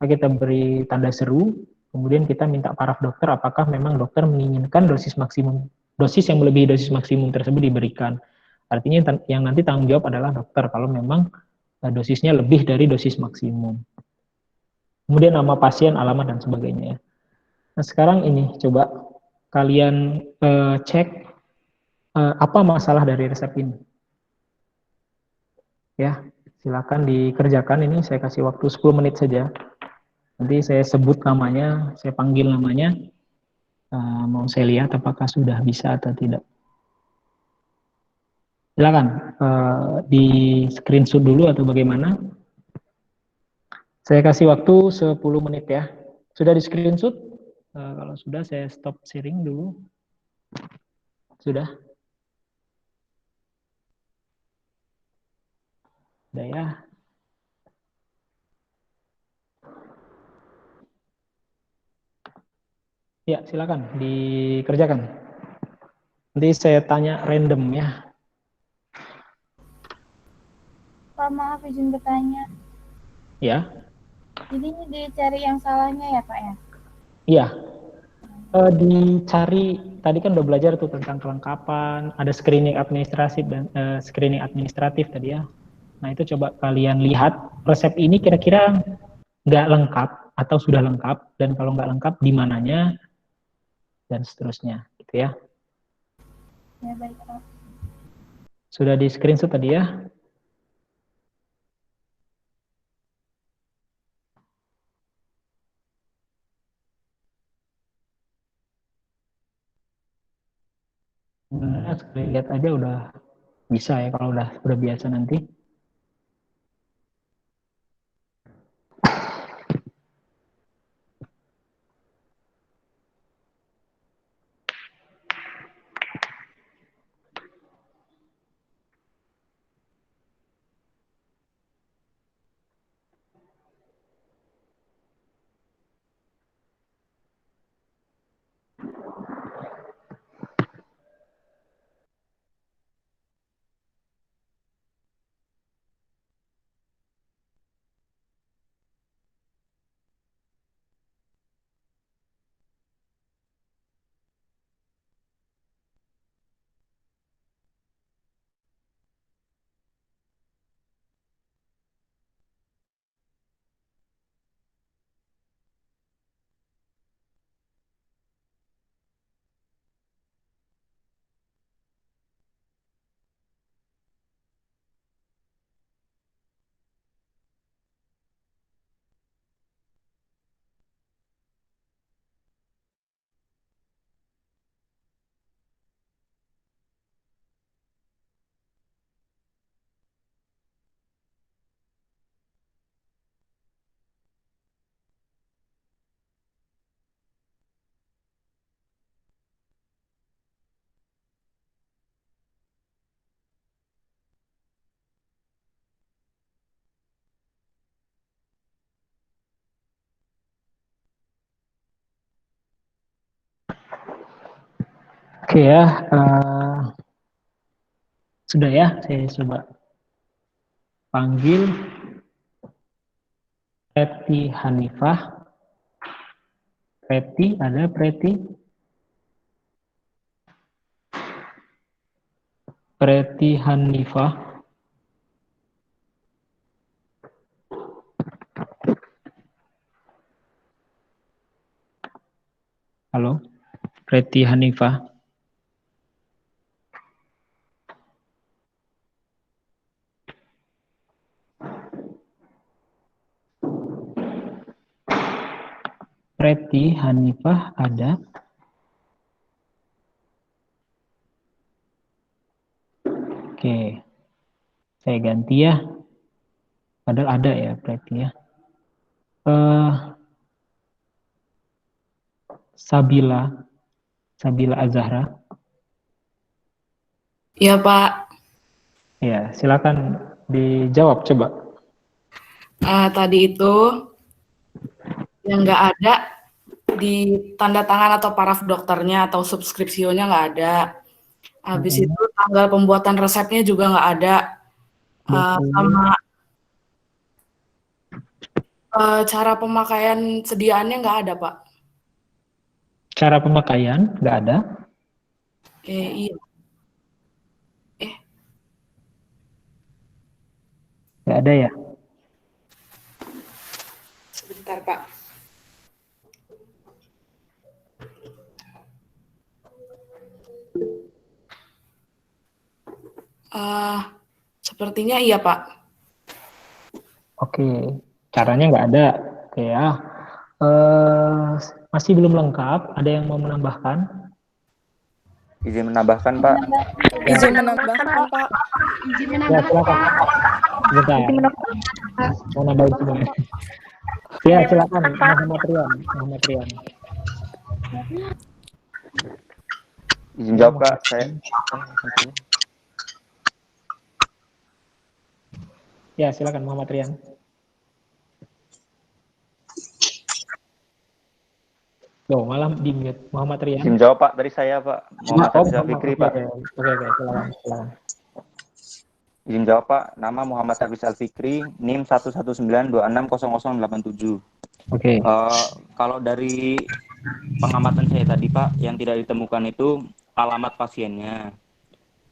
kita beri tanda seru. Kemudian kita minta paraf dokter apakah memang dokter menginginkan dosis maksimum dosis yang melebihi dosis maksimum tersebut diberikan. Artinya yang nanti tanggung jawab adalah dokter kalau memang dosisnya lebih dari dosis maksimum. Kemudian nama pasien, alamat, dan sebagainya. Nah, sekarang ini coba kalian cek apa masalah dari resep ini. Ya, silakan dikerjakan ini. Saya kasih waktu 10 menit saja. Nanti saya sebut namanya, saya panggil namanya. Mau saya lihat apakah sudah bisa atau tidak. Silakan di screenshot dulu atau bagaimana. Saya kasih waktu 10 menit ya. Sudah di screenshot? Kalau sudah saya stop sharing dulu. Sudah? Sudah ya. Ya, silakan dikerjakan. Nanti saya tanya random ya. Pak, maaf izin bertanya. Ya. Jadi dicari yang salahnya ya Pak ya? Iya. Dicari, tadi kan udah belajar tuh tentang kelengkapan, ada screening administratif dan screening administratif tadi ya. Nah itu coba kalian lihat resep ini kira-kira nggak lengkap atau sudah lengkap, dan kalau nggak lengkap di mananya, dan seterusnya gitu ya. Ya baik Pak. Sudah di screenshot tadi ya. Sebenarnya sekali lihat aja udah bisa ya kalau udah biasa nanti. Oke ya, sudah ya, saya coba panggil Preti Hanifah. Preti, ada Preti? Preti Hanifah. Halo, Preti Hanifah. Preti Hanifah ada? Oke, saya ganti ya. Padahal ada ya Preti ya. Sabila Azahra. Iya Pak. Ya, silakan dijawab coba. Tadi itu yang nggak ada di tanda tangan atau paraf dokternya atau subskripsionya nggak ada. Habis itu tanggal pembuatan resepnya juga nggak ada. Sama cara pemakaian sediaannya nggak ada Pak. Cara pemakaian nggak ada? Iya. Nggak ada ya? Sebentar, Pak. Sepertinya iya, Pak. Oke, caranya nggak ada. Oke ya. Masih belum lengkap. Ada yang mau menambahkan? Izin menambahkan, Pak. Izin menambahkan, Pak. Izin Ya, menambahkan, silakan. Pak. Bentar. Izin menambahkan, Pak. Mau nambahin semua. Ya, silakan. Muhammad Rian. Izin jawab, Kak. Saya. Ya, silakan Muhammad Rian. Loh, malah di-mute Muhammad Rian. Izin jawab, Pak. Dari saya, Pak. Muhammad Hafiz Al-Fikri, Pak. Oke, silakan. Izin jawab, Pak. Nama Muhammad Hafiz Al-Fikri, NIM 119260087. Oke. Kalau dari pengamatan saya tadi, Pak, yang tidak ditemukan itu alamat pasiennya.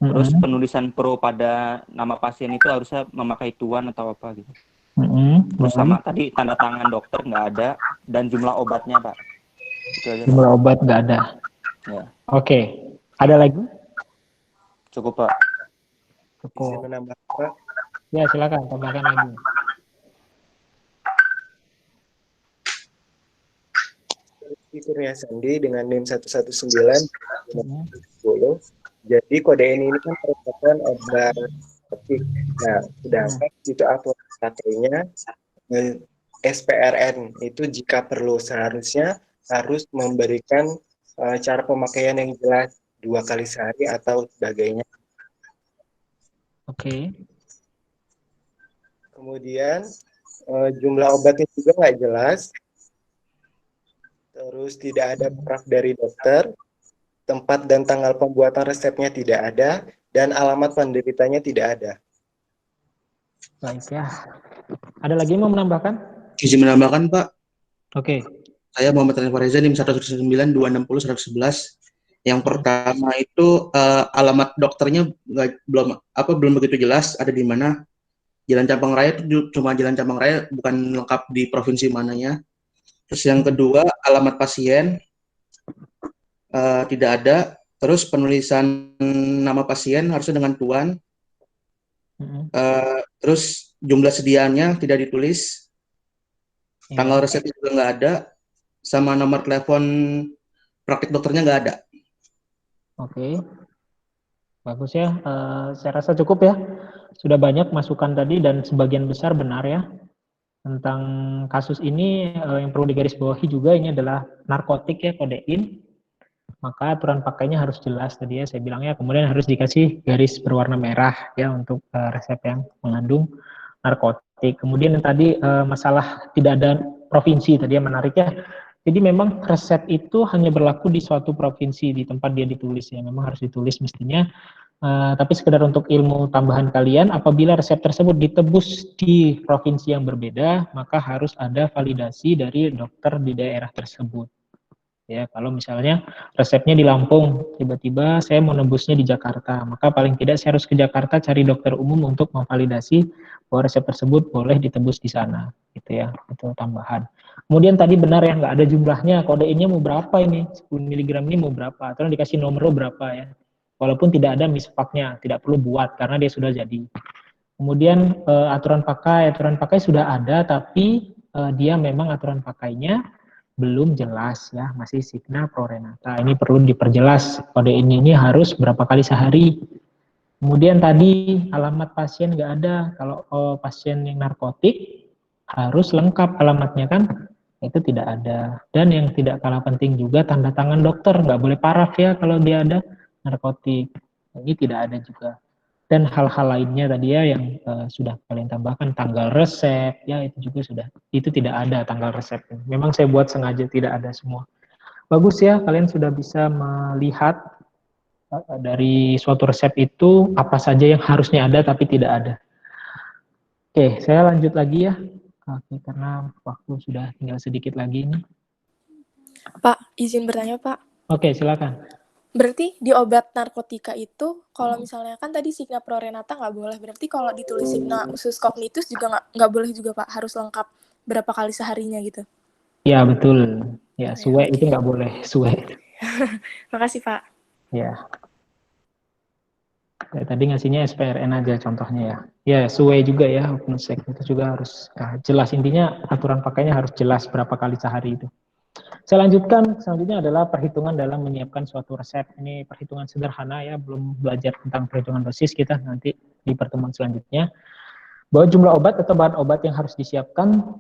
Terus penulisan pro pada nama pasien itu harusnya memakai tuan atau apa gitu. Terus sama tadi tanda tangan dokter nggak ada dan jumlah obatnya, Pak. Itu aja, Jumlah Pak. obat nggak ada. Ya. Oke. Ada lagi? Cukup, Pak. Cukup. Menambah, Pak. Ya, silakan tambahkan lagi. Kurnia Sandi dengan NIM 119 10. Jadi kode ini kan merupakan obat ketik. Nah, sedangkan itu aturan pakainya SPRN itu jika perlu seharusnya harus memberikan cara pemakaian yang jelas 2 kali sehari atau sebagainya. Oke. Kemudian jumlah obatnya juga nggak jelas. Terus tidak ada paraf dari dokter. Tempat dan tanggal pembuatan resepnya tidak ada, dan alamat penderitanya tidak ada. Baik ya. Ada lagi yang mau menambahkan? Izin menambahkan, Pak. Oke. Saya Muhammad Reza Reza, NIM 109260111. Yang pertama itu alamat dokternya belum begitu jelas ada di mana. Jalan Cabang Raya itu cuma Jalan Cabang Raya, bukan lengkap di provinsi mananya. Terus yang kedua, alamat pasien tidak ada. Terus penulisan nama pasien harusnya dengan tuan. Terus jumlah sediaannya tidak ditulis. Tanggal resep juga nggak ada. Sama nomor telepon praktik dokternya nggak ada. Oke. Bagus ya. Saya rasa cukup ya. Sudah banyak masukan tadi dan sebagian besar benar ya. Tentang kasus ini yang perlu digarisbawahi juga ini adalah narkotik ya, kodein. Maka aturan pakainya harus jelas tadi ya saya bilangnya, kemudian harus dikasih garis berwarna merah ya untuk resep yang mengandung narkotik. Kemudian yang tadi masalah tidak ada provinsi tadi yang menarik ya. Jadi memang resep itu hanya berlaku di suatu provinsi di tempat dia ditulis ya, memang harus ditulis mestinya. Tapi sekedar untuk ilmu tambahan kalian, apabila resep tersebut ditebus di provinsi yang berbeda, maka harus ada validasi dari dokter di daerah tersebut. Ya, kalau misalnya resepnya di Lampung, tiba-tiba saya mau nebusnya di Jakarta, maka paling tidak saya harus ke Jakarta cari dokter umum untuk memvalidasi bahwa resep tersebut boleh ditebus di sana, gitu ya, itu tambahan. Kemudian tadi benar ya, nggak ada jumlahnya, kodeinnya mau berapa ini, 10 mg ini mau berapa, atau dikasih nomor berapa ya, walaupun tidak ada mispaknya, tidak perlu buat karena dia sudah jadi. Kemudian aturan pakai sudah ada, tapi dia memang aturan pakainya belum jelas ya, masih signa pro renata. Ini perlu diperjelas, kode ini harus berapa kali sehari. Kemudian tadi alamat pasien nggak ada, kalau pasien yang narkotik harus lengkap alamatnya kan, itu tidak ada. Dan yang tidak kalah penting juga tanda tangan dokter, nggak boleh paraf ya kalau dia ada narkotik, ini tidak ada juga. Dan hal-hal lainnya tadi ya yang sudah kalian tambahkan, tanggal resep ya itu juga sudah, itu tidak ada tanggal resep. Memang saya buat sengaja tidak ada semua. Bagus ya, kalian sudah bisa melihat dari suatu resep itu apa saja yang harusnya ada tapi tidak ada. Oke, saya lanjut lagi ya. Oke, karena waktu sudah tinggal sedikit lagi nih. Pak, izin bertanya Pak. Oke, silakan. Berarti di obat narkotika itu, kalau misalnya kan tadi signa prorenata nggak boleh, berarti kalau ditulis signa usus cognitus juga nggak boleh juga Pak, harus lengkap berapa kali seharinya gitu. Ya betul. Ya, Oh, ya, suwe itu oke. nggak boleh, suwe. Makasih Pak. Ya. Tadi ngasihnya SPRN aja contohnya ya. Ya, suwe juga ya, open sek itu juga harus jelas. Intinya aturan pakainya harus jelas berapa kali sehari itu. Selanjutnya adalah perhitungan dalam menyiapkan suatu resep. Ini perhitungan sederhana ya, belum belajar tentang perhitungan dosis, kita nanti di pertemuan selanjutnya. Bahwa jumlah obat atau bahan obat yang harus disiapkan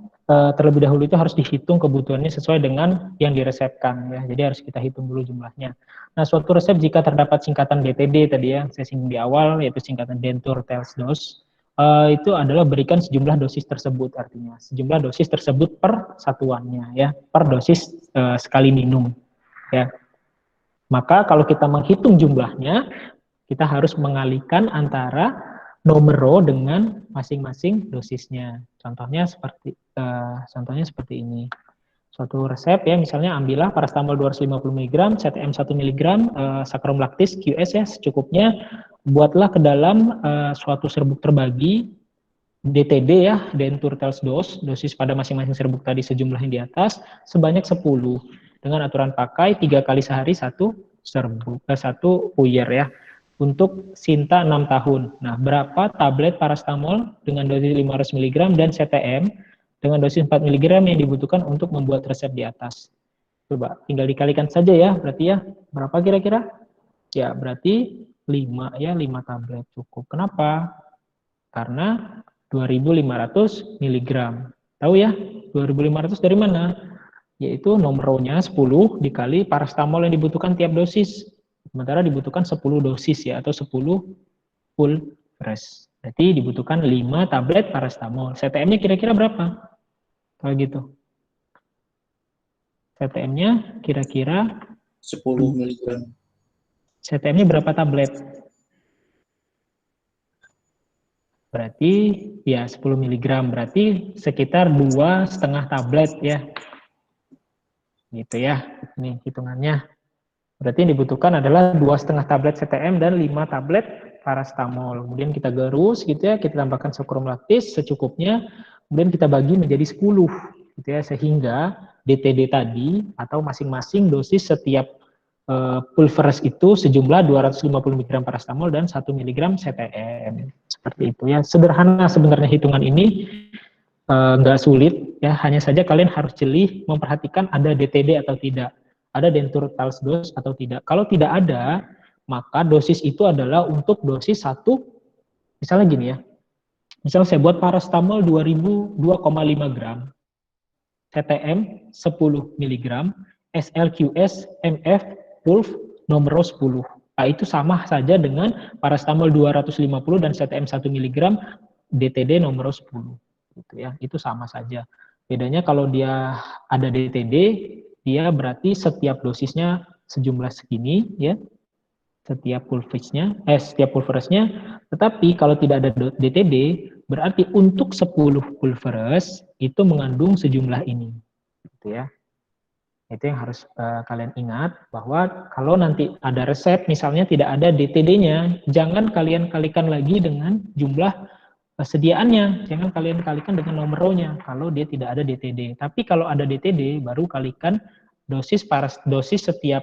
terlebih dahulu itu harus dihitung kebutuhannya sesuai dengan yang diresepkan ya. Jadi harus kita hitung dulu jumlahnya. Nah, suatu resep jika terdapat singkatan DTD tadi ya, saya singgung di awal, yaitu singkatan denture tells dose, itu adalah berikan sejumlah dosis tersebut, artinya sejumlah dosis tersebut per satuannya ya, per dosis sekali minum ya. Maka kalau kita menghitung jumlahnya, kita harus mengalihkan antara nomero dengan masing-masing dosisnya. Contohnya seperti ini. Suatu resep ya, misalnya ambillah paracetamol 250 mg, CTM 1 mg, saccharomlactis QS ya secukupnya, buatlah ke dalam suatu serbuk terbagi DTD ya, denture tells dose, dosis pada masing-masing serbuk tadi sejumlah yang di atas, sebanyak 10. Dengan aturan pakai 3 kali sehari satu serbuk, satu puyer ya. Untuk Sinta 6 tahun. Nah, berapa tablet paracetamol dengan dosis 500 mg dan CTM dengan dosis 4 mg yang dibutuhkan untuk membuat resep di atas? Coba tinggal dikalikan saja ya, berarti ya berapa kira-kira? Ya, berarti 5 ya, 5 tablet cukup. Kenapa? Karena 2.500 mg. Tahu ya, 2.500 dari mana? Yaitu nomornya 10 dikali paracetamol yang dibutuhkan tiap dosis. Sementara dibutuhkan 10 dosis ya, atau 10 full fresh. Berarti dibutuhkan 5 tablet paracetamol. CTM-nya kira-kira berapa? Kalau gitu. CTM-nya kira-kira 10 mg. CTM-nya berapa tablet? Berarti ya 10 mg. Berarti sekitar 2,5 tablet ya. Gitu ya. Ini hitungannya. Berarti yang dibutuhkan adalah 2,5 tablet CTM dan 5 tablet paracetamol. Kemudian kita gerus gitu ya, kita tambahkan saccharomlactis secukupnya, kemudian kita bagi menjadi 10 gitu ya, sehingga DTD tadi atau masing-masing dosis setiap pulveres itu sejumlah 250 mg paracetamol dan 1 mg CTM. Seperti itu ya. Sederhana sebenarnya hitungan ini, nggak sulit ya, hanya saja kalian harus jeli memperhatikan ada DTD atau tidak, ada denture tells dose atau tidak. Kalau tidak ada, maka dosis itu adalah untuk dosis 1, misalnya gini ya, misalnya saya buat paracetamol 2,5 gram, CTM 10 mg, SLQS MF pulv nomor 10. Nah, itu sama saja dengan paracetamol 250 dan CTM 1 mg DTD nomor 10. Gitu ya, itu sama saja. Bedanya kalau dia ada DTD, dia berarti setiap dosisnya sejumlah segini ya, setiap pulveresnya. Tetapi kalau tidak ada DTD, berarti untuk 10 pulveres itu mengandung sejumlah ini gitu ya. Itu yang harus kalian ingat, bahwa kalau nanti ada resep misalnya tidak ada DTD-nya, jangan kalian kalikan lagi dengan jumlah sediaannya, jangan kalian kalikan dengan nomornya kalau dia tidak ada DTD. Tapi kalau ada DTD, baru kalikan dosis setiap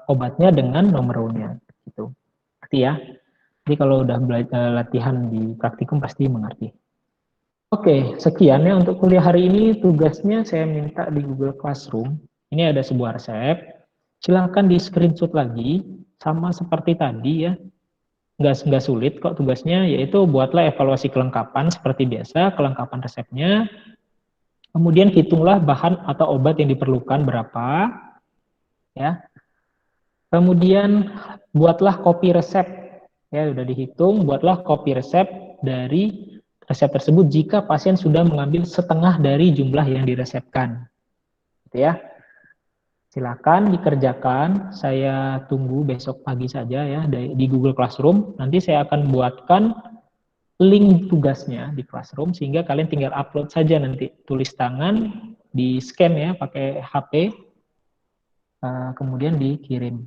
obatnya dengan nomornya. Gitu. Berarti ya. Jadi kalau udah latihan di praktikum pasti mengerti. Oke, sekian ya untuk kuliah hari ini. Tugasnya saya minta di Google Classroom. Ini ada sebuah resep. Silahkan di screenshot lagi, sama seperti tadi ya. Nggak sulit kok tugasnya, yaitu buatlah evaluasi kelengkapan seperti biasa, kelengkapan resepnya, kemudian hitunglah bahan atau obat yang diperlukan berapa, ya. Kemudian buatlah kopi resep, ya udah dihitung, buatlah kopi resep dari resep tersebut jika pasien sudah mengambil setengah dari jumlah yang diresepkan, gitu ya. Silakan dikerjakan, saya tunggu besok pagi saja ya di Google Classroom. Nanti saya akan buatkan link tugasnya di Classroom sehingga kalian tinggal upload saja nanti, tulis tangan, di scan ya pakai HP. kemudian dikirim.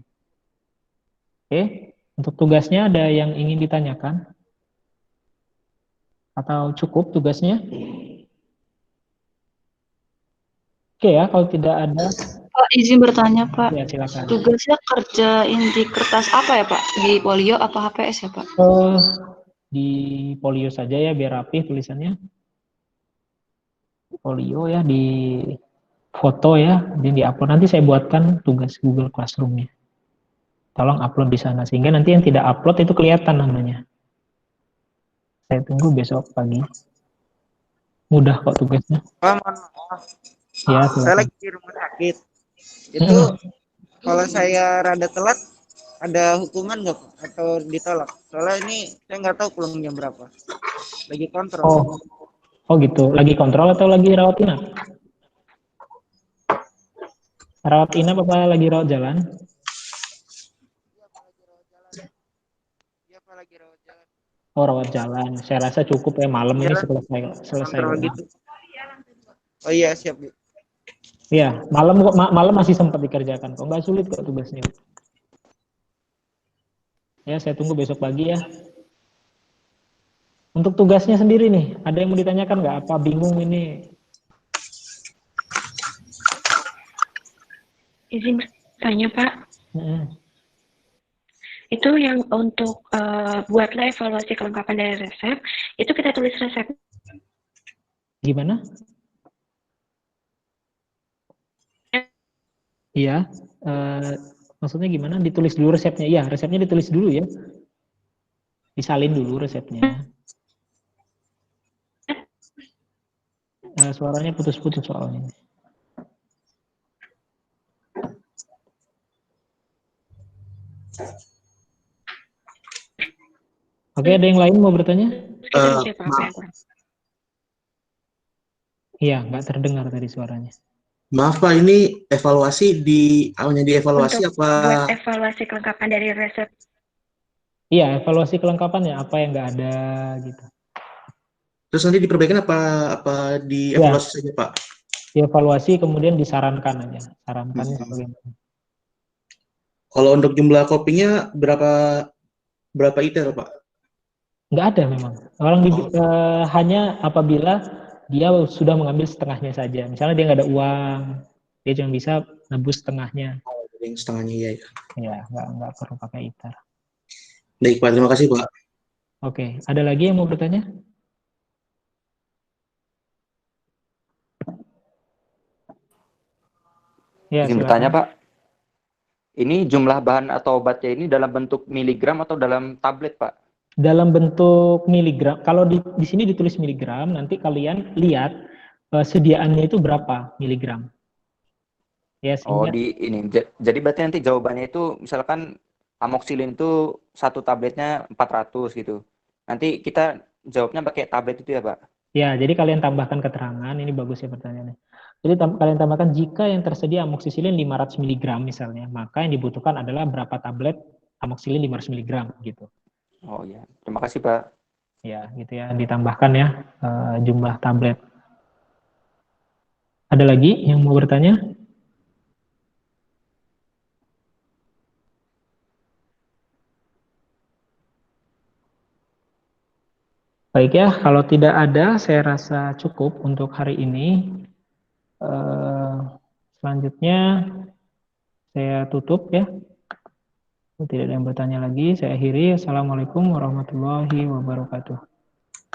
Oke, untuk tugasnya ada yang ingin ditanyakan? Atau cukup tugasnya? Oke ya, kalau tidak ada. Pak, izin bertanya, Pak. Ya, silakan. Tugasnya kerjain di kertas apa ya, Pak? Di polio apa HPS ya, Pak? Di polio saja ya, biar rapi tulisannya. Polio ya, di foto ya, dan di-upload. Nanti saya buatkan tugas Google Classroom-nya. Tolong upload di sana, sehingga nanti yang tidak upload itu kelihatan namanya. Saya tunggu besok pagi. Mudah kok tugasnya. Pak, mohon maaf. Ya, saya lagi di rumah sakit. Itu kalau saya rada telat, ada hukuman nggak Pak? Atau ditolak? Soalnya ini saya nggak tahu pulang jam berapa. Lagi kontrol. Oh gitu. Lagi kontrol atau lagi rawat inap? Rawat inap apa lagi rawat jalan? Oh, rawat jalan. Saya rasa cukup ya, malam ini selesai. Gitu. Oh iya, siap Bu. Iya, malam masih sempat dikerjakan kok. Nggak sulit kok tugasnya. Ya, saya tunggu besok pagi ya. Untuk tugasnya sendiri nih, ada yang mau ditanyakan nggak? Apa bingung ini? Izin bertanya, Pak. Itu yang untuk buatlah evaluasi kelengkapan dari resep, itu kita tulis resep. Gimana? Iya, maksudnya gimana? Ditulis dulu resepnya? Iya, resepnya ditulis dulu ya. Disalin dulu resepnya. Suaranya putus-putus soalnya. Oke, ada yang lain mau bertanya? Iya, nggak terdengar tadi suaranya. Maaf Pak, ini evaluasi hanya dievaluasi untuk apa? Buat evaluasi kelengkapan dari resep. Iya, evaluasi kelengkapannya apa yang nggak ada gitu. Terus nanti diperbaikan apa dievaluasi saja Pak? Dievaluasi kemudian disarankan aja. Sarankannya bagaimana? Kalau untuk jumlah kopinya berapa liter Pak? Nggak ada memang. Hanya apabila dia sudah mengambil setengahnya saja. Misalnya dia nggak ada uang, dia cuma bisa nebus setengahnya. Oh, yang setengahnya ya. Ya, nggak perlu pakai ITAR. Baik Pak, terima kasih Pak. Oke, ada lagi yang mau bertanya? Ya, izin bertanya Pak. Ini jumlah bahan atau obatnya ini dalam bentuk miligram atau dalam tablet Pak? Dalam bentuk miligram. Kalau di sini ditulis miligram, nanti kalian lihat sediaannya itu berapa miligram. Ya, Oh, di ini. Jadi berarti nanti jawabannya itu misalkan amoksilin itu satu tabletnya 400 gitu. Nanti kita jawabnya pakai tablet itu ya Pak? Ya, jadi kalian tambahkan keterangan, ini bagus ya pertanyaannya. Jadi kalian tambahkan jika yang tersedia amoksisilin 500 mg misalnya, maka yang dibutuhkan adalah berapa tablet amoksisilin 500 mg gitu. Oh ya, terima kasih Pak. Ya, gitu ya, ditambahkan ya jumlah tablet. Ada lagi yang mau bertanya? Baik ya, kalau tidak ada, saya rasa cukup untuk hari ini. Selanjutnya saya tutup ya. Tidak ada yang bertanya lagi, saya akhiri. Assalamualaikum warahmatullahi wabarakatuh.